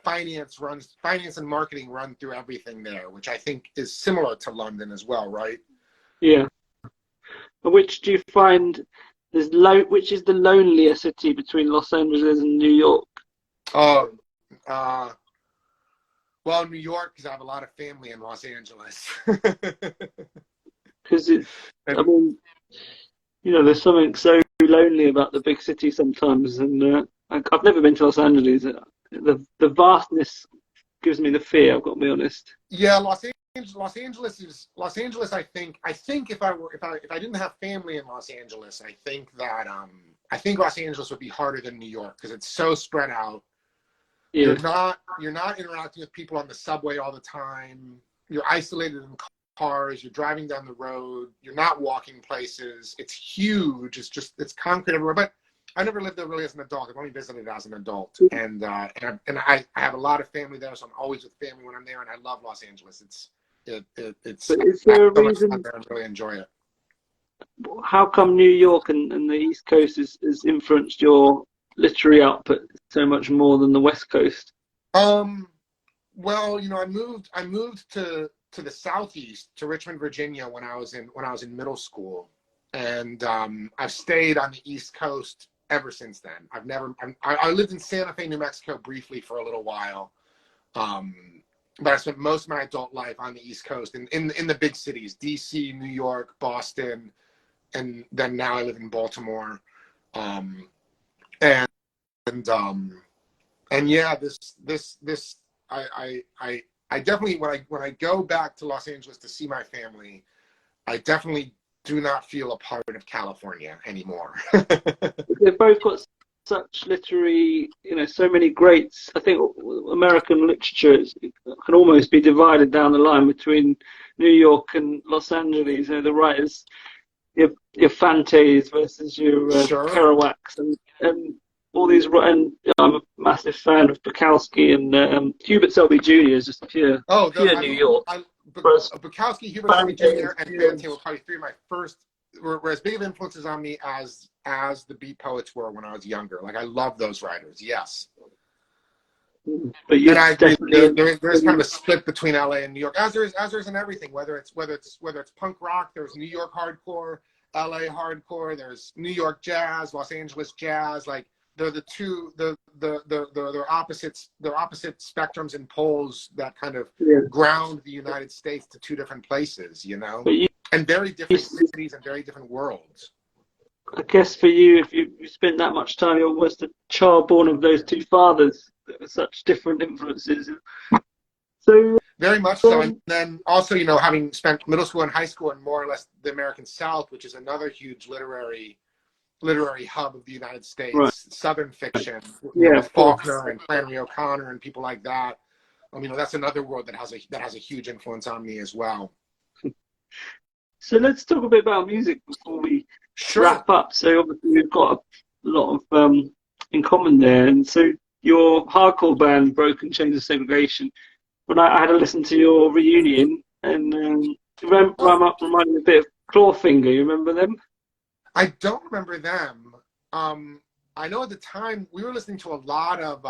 finance and marketing run through everything there, which I think is similar to London as well, right? Yeah. But which do you find which is the lonelier city between Los Angeles and New York? Oh, well, New York, because I have a lot of family in Los Angeles. Because I mean, you know, there's something so lonely about the big city sometimes, and I've never been to Los Angeles. The vastness gives me the fear. I've got to be honest. Yeah, Los Angeles. I think if I didn't have family in Los Angeles, I think Los Angeles would be harder than New York because it's so spread out. Yeah. You're not interacting with people on the subway all the time. You're isolated in cars. You're driving down the road. You're not walking places. It's huge. It's concrete everywhere. But I never lived there really as an adult. I've only visited as an adult, and I have a lot of family there, so I'm always with family when I'm there, and I love Los Angeles. It's is there a reason? I really enjoy it. How come New York and the East Coast has influenced your literary output so much more than the West Coast? Well, you know, I moved to the Southeast, to Richmond, Virginia, when I was in middle school, and I've stayed on the East Coast ever since then. I lived in Santa Fe, New Mexico briefly for a little while, but I spent most of my adult life on the East Coast in the big cities, DC, New York, Boston, and then now I live in Baltimore. And yeah, I definitely, when I go back to Los Angeles to see my family, I definitely do not feel a part of California anymore. They've both got such literary, you know, so many greats. I think American literature can almost be divided down the line between New York and Los Angeles. You know, the writers, your Fantes versus your Kerouacs, and all these. And I'm a massive fan of Bukowski, and Hubert Selby Jr. is just pure New York. Bukowski, Hubert Selby Jr., and Fante were probably three of my first, were as big of influences on me as the beat poets were when I was younger. Like, I love those writers, yes. But and I agree, there's kind of a split between LA and New York, as there is in everything. Whether it's punk rock, there's New York hardcore, LA hardcore, there's New York jazz, Los Angeles jazz. Like, they're the two, they're opposite spectrums and poles that kind of ground the United States to two different places, you know, and very different cities and very different worlds. I guess for you, if you spent that much time, you're almost a child born of those two fathers, such different influences. So very much so. And then also, you know, having spent middle school and high school in more or less the American South, which is another huge literary literary hub of the United Right. States, Southern fiction, Yeah, with of course. Faulkner and Flannery O'Connor and people like that. That's another world that has a huge influence on me as well. So let's talk a bit about music before we wrap up. So obviously we've got a lot of in common there. And so your hardcore band, Broken Chains of Segregation, when I had a listen to your reunion, and reminded me a bit of Clawfinger. You remember them? I don't remember them. I know at the time we were listening to a lot of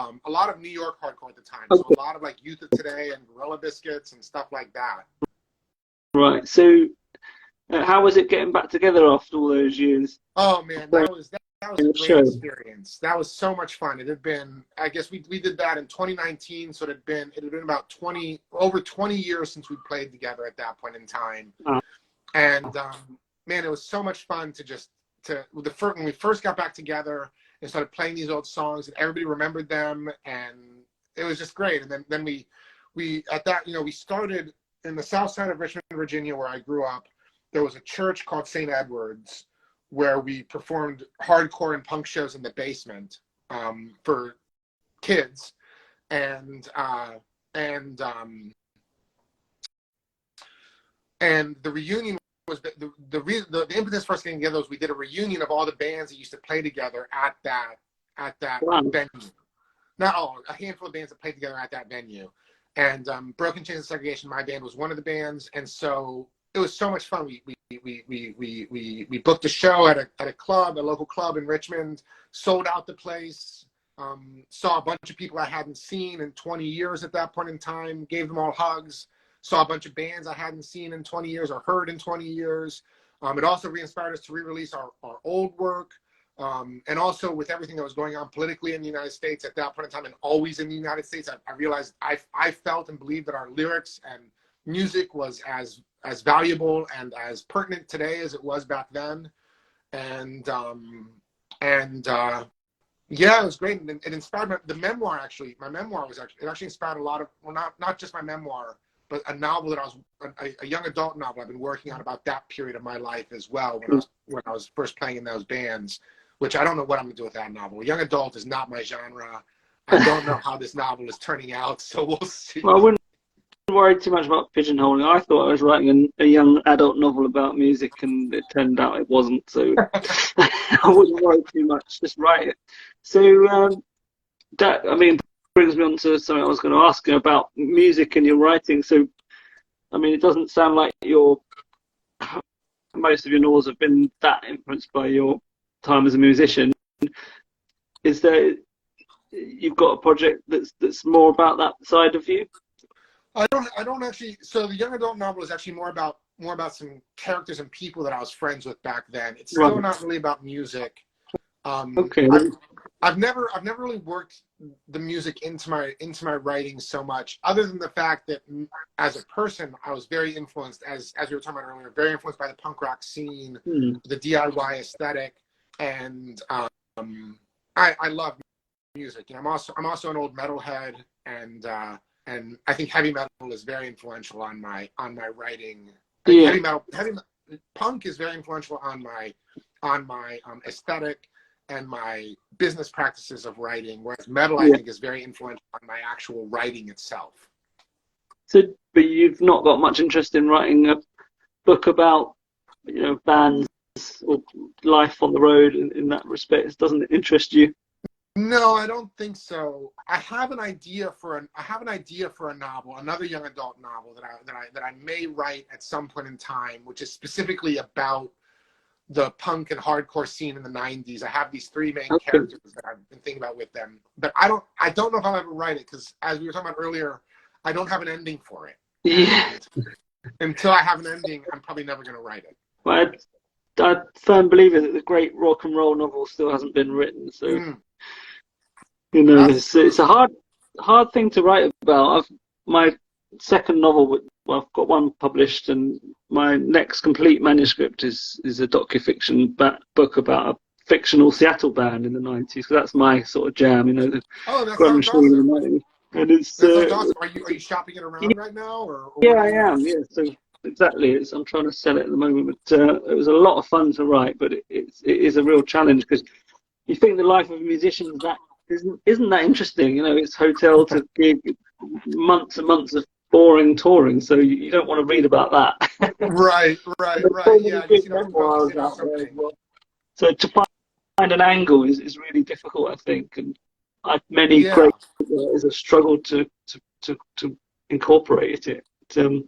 New York hardcore at the time. So a lot of like Youth of Today and Gorilla Biscuits and stuff like that. Right. So how was it getting back together after all those years? Oh man, that was a great experience. That was so much fun. It had been, I guess we did that in 2019, so it had been about over 20 years since we played together at that point in time. And man, it was so much fun when we first got back together and started playing these old songs, and everybody remembered them, and it was just great. And then we at that, we started in the south side of Richmond, Virginia, where I grew up. There was a church called St. Edward's where we performed hardcore and punk shows in the basement for kids, and the reunion was the impetus for us getting together was we did a reunion of all the bands that used to play together at that venue. Not a handful of bands that played together at that venue, and Broken Chains of Segregation, my band, was one of the bands, and so it was so much fun. We booked a show at a local club in Richmond, sold out the place, saw a bunch of people I hadn't seen in 20 years at that point in time, gave them all hugs, saw a bunch of bands I hadn't seen in 20 years or heard in 20 years. It also re-inspired us to re-release our old work. And also with everything that was going on politically in the United States at that point in time, and always in the United States, I realized I felt and believed that our lyrics and music was as valuable and as pertinent today as it was back then. And yeah, it was great. And it inspired the memoir. Actually, my memoir it inspired a lot of, well, not just my memoir, but a novel that a young adult novel I've been working on about that period of my life as well, when I was first playing in those bands, which I don't know what I'm gonna do with that novel. Young adult is not my genre. I don't know how this novel is turning out, so we'll see. Well, I wouldn't worry too much about pigeonholing. I thought I was writing a young adult novel about music, and it turned out it wasn't, so I wouldn't worry too much, just write it. So that, brings me on to something I was going to ask you about music and your writing. So, it doesn't sound like most of your novels have been that influenced by your time as a musician. Is there, you've got a project that's more about that side of you? I don't actually. So the young adult novel is actually more about some characters and people that I was friends with back then. It's still not really about music. Okay. I've never really worked the music into my writing so much, other than the fact that as a person I was very influenced, as we were talking about earlier, very influenced by the punk rock scene, the DIY aesthetic, and I love music. I'm also an old metalhead, and I think heavy metal is very influential on my writing. Yeah. Punk is very influential on my aesthetic and my business practices of writing, whereas metal, I think, is very influential on my actual writing itself. So, but you've not got much interest in writing a book about, bands or life on the road in that respect? Doesn't it interest you? No, I don't think so. I have an idea for a novel, another young adult novel that I may write at some point in time, which is specifically about the punk and hardcore scene in the 90s. I have these three main characters that I've been thinking about with them, but I don't know if I'll ever write it, because as we were talking about earlier, I don't have an ending for it. Yeah. And until I have an ending, I'm probably never going to write it. Well, I firm believer that the great rock and roll novel still hasn't been written, so it's a hard thing to write about. My second novel, I've got one published, and my next complete manuscript is a docufiction book about a fictional Seattle band in the 90s. So that's my sort of jam, the grunge scene in the 90s. And it's awesome. Are you shopping it around right now? Or yeah, I am. Yeah, so exactly. I'm trying to sell it at the moment, but it was a lot of fun to write, but it is a real challenge because you think the life of a musician is that isn't that interesting? You know, it's hotel to gig, months and months of boring touring, so you don't want to read about that. Right. There's so many Yeah, good you have to focus memoirs in on out there as something. well. So to find an angle is really difficult, I think, and many Yeah. great writers have struggled to incorporate it. Anyway,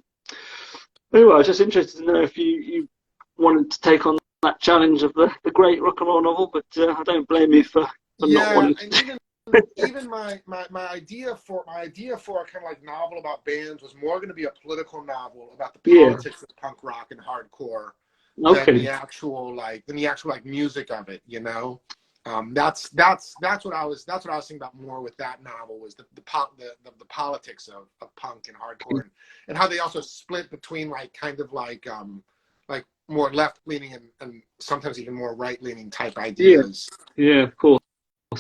I was just interested to know if you wanted to take on that challenge of the great rock and roll novel, but I don't blame you for not Yeah, wanting and to. even my idea for a kind of like novel about bands was more going to be a political novel about the Yeah. politics of punk rock and hardcore than Okay. the actual like music of it, you know. That's what I was thinking about more with that novel, was the politics of punk and hardcore, and how they also split between like kind of like more left leaning and sometimes even more right leaning type ideas. Yeah, of course.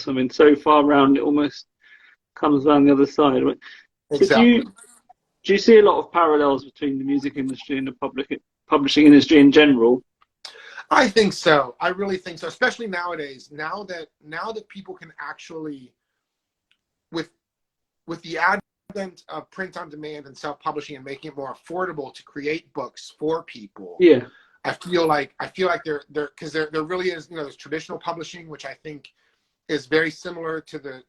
I mean, so far round, it almost comes down the other side. Right? So Exactly. do you see a lot of parallels between the music industry and the publishing industry in general? I think so. I really think so, especially nowadays. Now that people can actually, with the advent of print on demand and self-publishing and making it more affordable to create books for people. Yeah. I feel like there because there really is, you know, there's traditional publishing, which I think is very similar to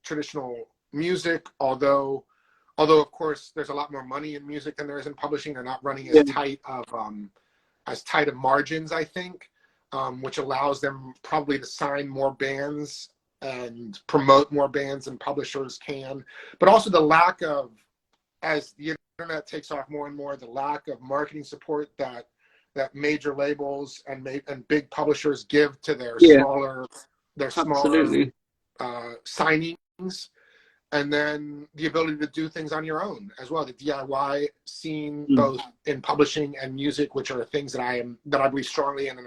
traditional music, although of course there's a lot more money in music than there is in publishing. They're not running as tight of margins, I think, which allows them probably to sign more bands and promote more bands than publishers can. But also the lack of, as the internet takes off more and more, the lack of marketing support that major labels and big publishers give to their smaller Absolutely. signings, and then the ability to do things on your own as well. The DIY scene, both in publishing and music, which are things that I believe strongly in, and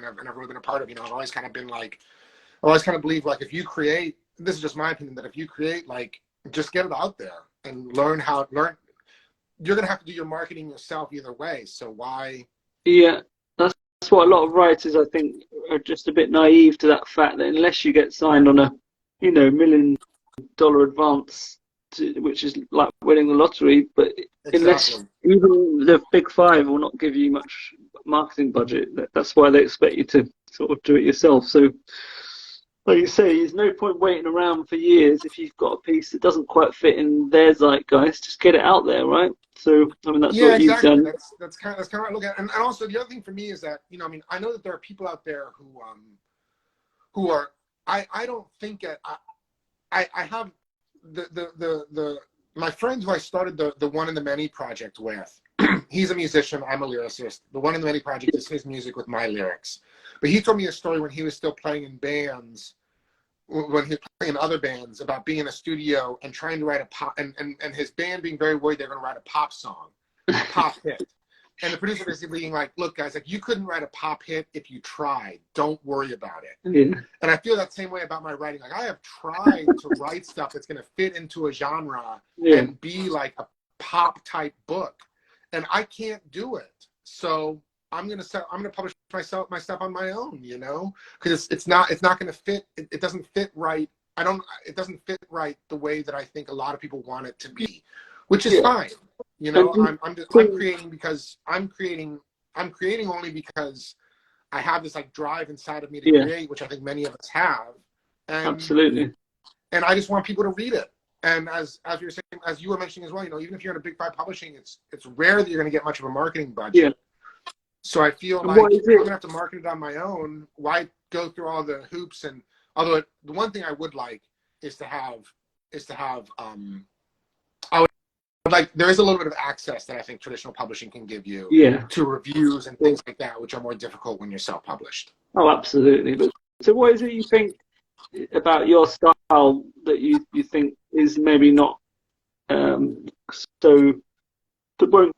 I've really been a part of. You know, I've always kind of believed, like, if you create, this is just my opinion, that if you create, like, just get it out there and learn. You're gonna have to do your marketing yourself either way. So why? Yeah, that's what a lot of writers, I think, are just a bit naive to that fact that unless you get signed on a, $1 million advance, which is like winning the lottery, but unless even the big five will not give you much marketing budget, that's why they expect you to sort of do it yourself. So, like you say, there's no point waiting around for years if you've got a piece that doesn't quite fit in their zeitgeist. Just get it out there, right? So, I mean, that's what you've done. That's kind of what I look at. And also the other thing for me is that, you know, I mean, I know that there are people out there who are, I don't think I have my friend who I started the One in the Many project with. He's a musician, I'm a lyricist. The One in the Many project is his music with my lyrics. But he told me a story when he was still playing in bands, when he was playing in other bands, about being in a studio and trying to write a pop, and his band being very worried they're going to write a pop song, a pop hit. And the producer basically being like, look, guys, like, you couldn't write a pop hit if you tried. Don't worry about it. Yeah. And I feel that same way about my writing. Like, I have tried to write stuff that's going to fit into a genre and be like a pop type book, and I can't do it. So I'm going to publish my stuff on my own, you know, because it's not going to fit. It doesn't fit right. It doesn't fit right the way that I think a lot of people want it to be, which is fine. You know, I'm creating because I'm creating only because I have this like drive inside of me to create, which I think many of us have. And, absolutely. And I just want people to read it. And as you were saying, as you were mentioning as well, you know, even if you're in a big five publishing, it's rare that you're going to get much of a marketing budget. Yeah. So I feel like if I'm going to have to market it on my own, why go through all the hoops? And although the one thing I would like is to have there is a little bit of access that I think traditional publishing can give you to reviews and things like that, which are more difficult when you're self-published. Oh, absolutely. But so what is it you think about your style that you think is maybe not so, that won't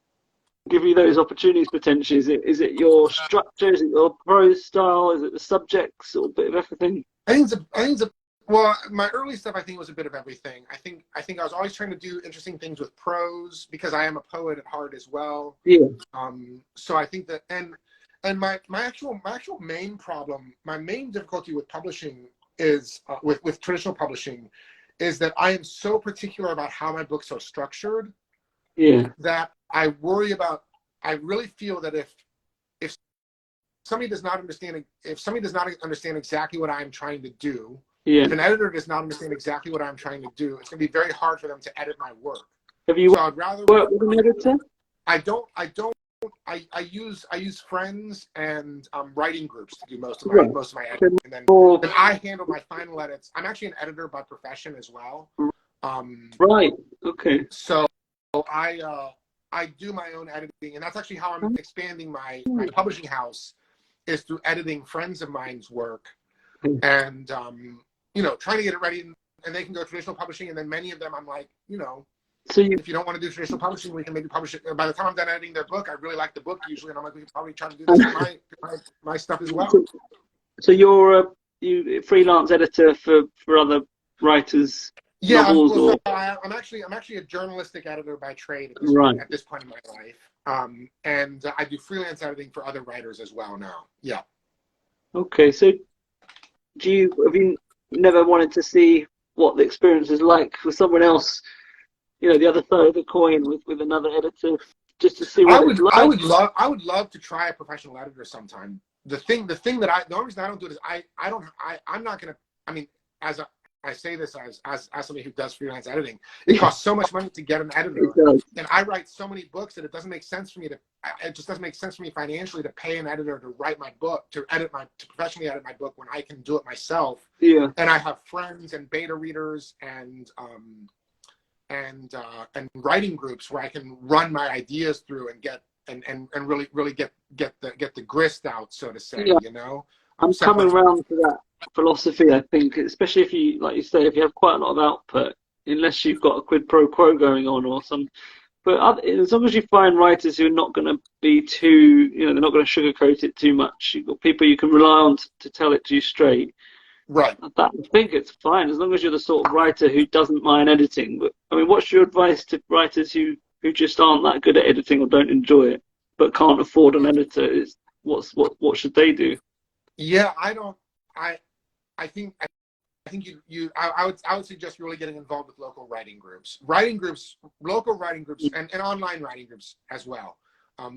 give you those opportunities potentially? Is it your structure? Is it your prose style? Is it the subjects, or a bit of everything? I think it's Well, my early stuff, I think, was a bit of everything. I think I was always trying to do interesting things with prose because I am a poet at heart as well. Yeah. So I think that, and my actual main problem, my main difficulty with publishing is with traditional publishing, is that I am so particular about how my books are structured. Yeah. That I worry about. I really feel that if somebody does not understand exactly what I'm trying to do. Yeah. If an editor does not understand exactly what I'm trying to do, it's going to be very hard for them to edit my work. Have you So I'd rather worked with an editor? I use friends and writing groups to do most of Right. my editing, and then I handle my final edits. I'm actually an editor by profession as well. Right. Okay. So I do my own editing, and that's actually how I'm expanding my publishing house, is through editing friends of mine's work, and trying to get it ready, and they can go traditional publishing, and then many of them I'm like, so if you don't want to do traditional publishing, we can maybe publish it. By the time I'm done editing their book, I really like the book usually, and I'm like, we can probably try to do this with my stuff as well. So you're a freelance editor for other writers. Yeah, novels, I'm actually a journalistic editor by trade at this point in my life, and I do freelance editing for other writers as well now. Yeah. Okay, so have you never wanted to see what the experience is like for someone else? The other side of the coin with another editor, just to see what it's like. I would love to try a professional editor sometime. The only reason I don't do it is I'm not gonna. I mean, I say this as somebody who does freelance editing, it costs so much money to get an editor, and I write so many books that it doesn't make sense for me it just doesn't make sense for me financially to pay an editor to write my book, to professionally edit my book when I can do it myself. Yeah. And I have friends and beta readers and writing groups where I can run my ideas through and get and really get the grist out, so to say. Yeah. I'm coming around to that philosophy, I think, especially if you, like you say, if you have quite a lot of output, unless you've got a quid pro quo going on or some. But as long as you find writers who are not going to be too, they're not going to sugarcoat it too much. You've got people you can rely on to tell it to you straight. Right. I think it's fine as long as you're the sort of writer who doesn't mind editing. But I mean, what's your advice to writers who just aren't that good at editing or don't enjoy it, but can't afford an editor? What should they do? Yeah, I think I would suggest really getting involved with local writing groups, local writing groups, and online writing groups as well.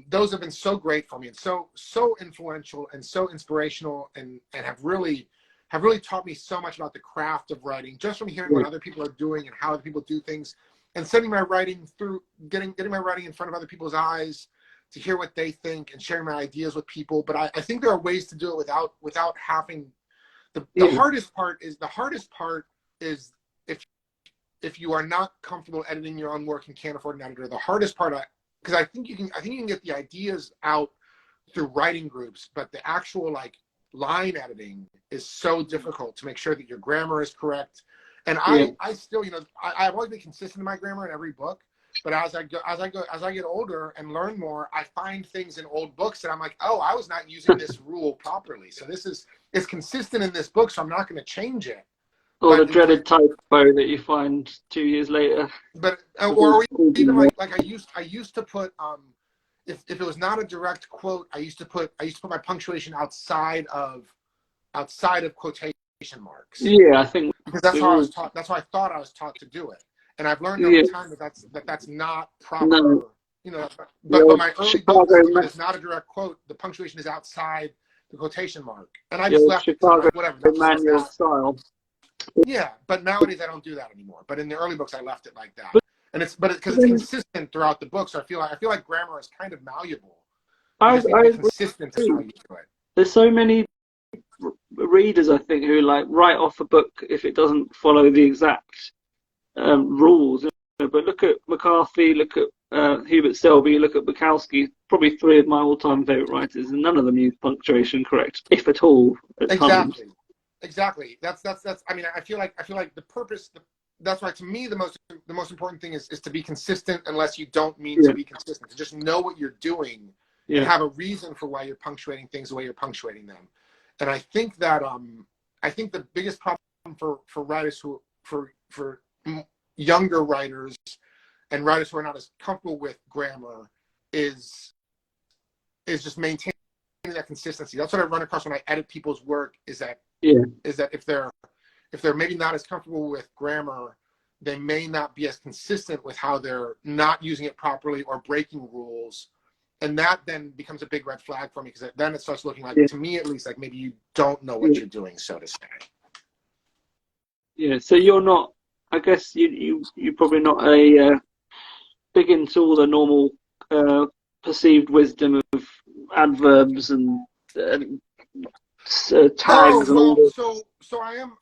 Those have been so great for me and so influential and so inspirational, and have really taught me so much about the craft of writing, just from hearing what other people are doing and how other people do things, and sending my writing through, getting my writing in front of other people's eyes to hear what they think, and sharing my ideas with people. But I think there are ways to do it without having the hardest part is if you are not comfortable editing your own work and can't afford an editor. The hardest part, because I think you can get the ideas out through writing groups, but the actual line editing is so difficult to make sure that your grammar is correct. And I still, I've always been consistent in my grammar in every book. But as I get older and learn more, I find things in old books that I'm like, oh, I was not using this rule properly. So it's consistent in this book, so I'm not going to change it. Or the dreaded typo that you find 2 years later. But or even like I used to put if it was not a direct quote, I used to put my punctuation outside of quotation marks. Yeah, I think because that's how I was taught. That's how I thought I was taught to do it. And I've learned over time that's not proper. No. But my early books, if it's not a direct quote, the punctuation is outside the quotation mark, and I just left it. Like, whatever. Manual style. Yeah, but nowadays I don't do that anymore. But in the early books, I left it like that, because it's consistent throughout the book. So I feel like grammar is kind of malleable. I consistent in how you do it. There's so many readers, I think, who write off a book if it doesn't follow the exact rules. But look at McCarthy, look at Hubert Selby, look at Bukowski, probably three of my all-time favorite writers, and none of them use punctuation correct, if at all. Exactly. That's. I mean, I feel like the purpose. That's why, to me, the most important thing is to be consistent, unless you don't mean to be consistent. To just know what you're doing and have a reason for why you're punctuating things the way you're punctuating them. And I think that the biggest problem for writers who for younger writers and writers who are not as comfortable with grammar is just maintaining that consistency. That's what I run across when I edit people's work, is that if they're maybe not as comfortable with grammar, they may not be as consistent with how they're not using it properly or breaking rules. And that then becomes a big red flag for me, because then it starts looking like, to me at least, like maybe you don't know what you're doing, so to say. Yeah, so you're not, I guess you're probably not a big into all the normal perceived wisdom of adverbs and tags and all this. So I am,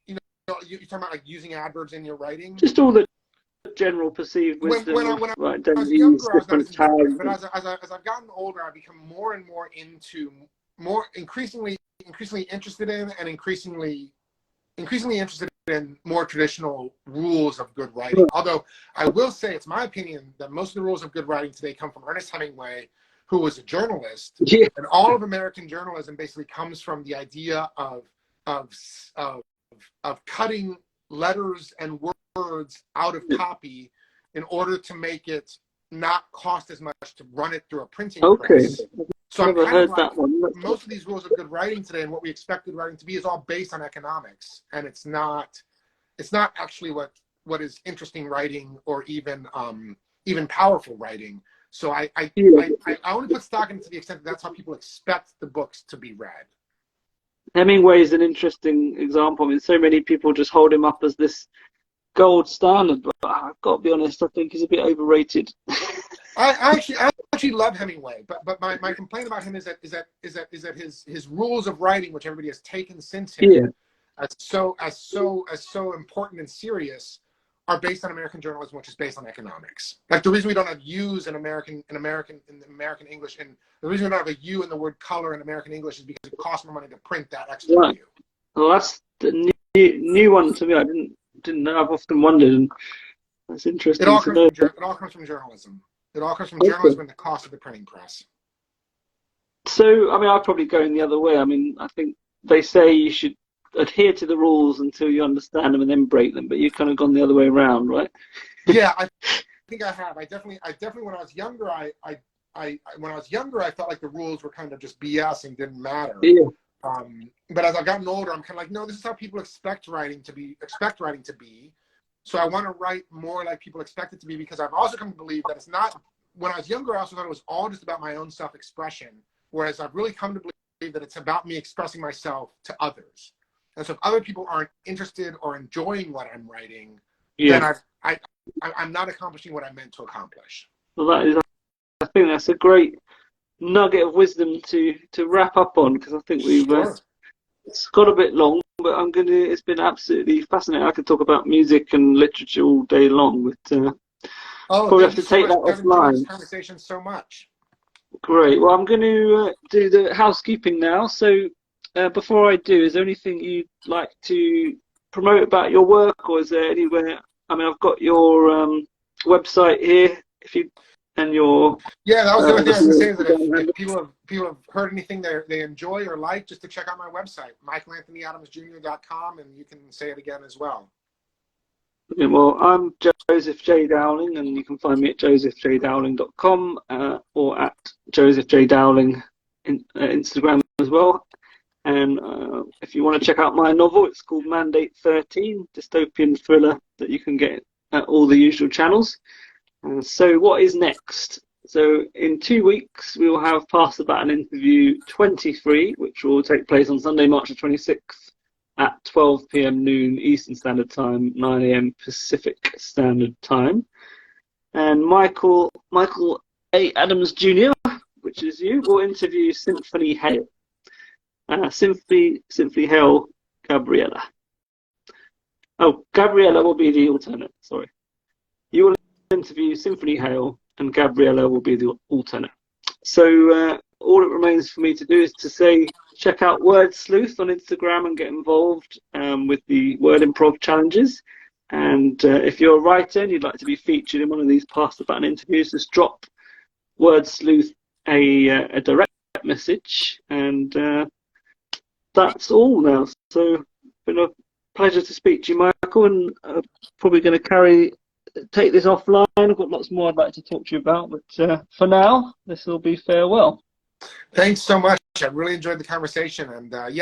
you know, you're talking about like using adverbs in your writing? Just all the general perceived wisdom. When I was younger, I was not as into it, but as I've gotten older, I've become more and more increasingly interested in, and increasingly interested in more traditional rules of good writing. Although I will say, it's my opinion that most of the rules of good writing today come from Ernest Hemingway, who was a journalist. Yeah. And all of American journalism basically comes from the idea of cutting letters and words out of copy in order to make it not cost as much to run it through a printing press. So I'm kind of like, most of these rules of good writing today and what we expect good writing to be is all based on economics, and it's not actually what is interesting writing or even powerful writing. So I only put stock into the extent that that's how people expect the books to be read. Hemingway is an interesting example. I mean, so many people just hold him up as this gold standard, but I've got to be honest, I think he's a bit overrated. I actually love Hemingway, but my complaint about him is that his rules of writing, which everybody has taken since him, as so important and serious, are based on American journalism, which is based on economics. Like, the reason we don't have U's in American English, and the reason we don't have a U in the word color in American English, is because it costs more money to print that extra U. Well, that's the new one to me. I didn't know. I've often wondered, and that's interesting. It all comes from journalism. It all comes from journalism and the cost of the printing press. So, I mean, I'd probably go in the other way. I mean, I think they say you should adhere to the rules until you understand them and then break them, but you've kind of gone the other way around, right? Yeah, I think I have. I definitely when I was younger, when I was younger, I felt like the rules were kind of just BS and didn't matter. Yeah. But as I've gotten older, I'm kind of like, no, this is how people expect writing to be. So I want to write more like people expect it to be, because I've also come to believe that it's not. When I was younger, I also thought it was all just about my own self-expression, whereas I've really come to believe that it's about me expressing myself to others. And so if other people aren't interested or enjoying what I'm writing, then I'm not accomplishing what I meant to accomplish. Well, I think that's a great nugget of wisdom to wrap up on, because I think we've it's got a bit long, but it's been absolutely fascinating. I could talk about music and literature all day long, but probably have to take that offline. This conversation so much. Great. Well, I'm going to do the housekeeping now. So before I do, is there anything you'd like to promote about your work, or is there anywhere? I mean, I've got your website here. And your that was the only thing I was going to say, is that if people have heard anything they enjoy or like, just to check out my website, michaelanthonyadamsjr.com, and you can say it again as well. Okay, well, I'm Joseph J. Dowling, and you can find me at josephjdowling.com or at Joseph J. Dowling in Instagram as well. And if you want to check out my novel, it's called Mandate 13, dystopian thriller that you can get at all the usual channels. So what is next? So in 2 weeks, we will have Pass-the-Baton Interview 23, which will take place on Sunday, March the 26th at 12 p.m. noon Eastern Standard Time, 9 a.m. Pacific Standard Time. And Michael A. Adams Jr., which is you, will interview Symphony Hale. Symphony Hale Gabriella. Oh, Gabriella will be the alternate, sorry. You will interview Symphony Hale, and Gabriella will be the alternate. So all it remains for me to do is to say, check out Word Sleuth on Instagram and get involved with the word improv challenges. And if you're a writer and you'd like to be featured in one of these Pass-the-Baton interviews, just drop Word Sleuth a direct message, and that's all now. So it's been a pleasure to speak to you, Michael, and probably going to take this offline. I've got lots more I'd like to talk to you about, but for now, this will be farewell. Thanks so much. I really enjoyed the conversation, and yeah.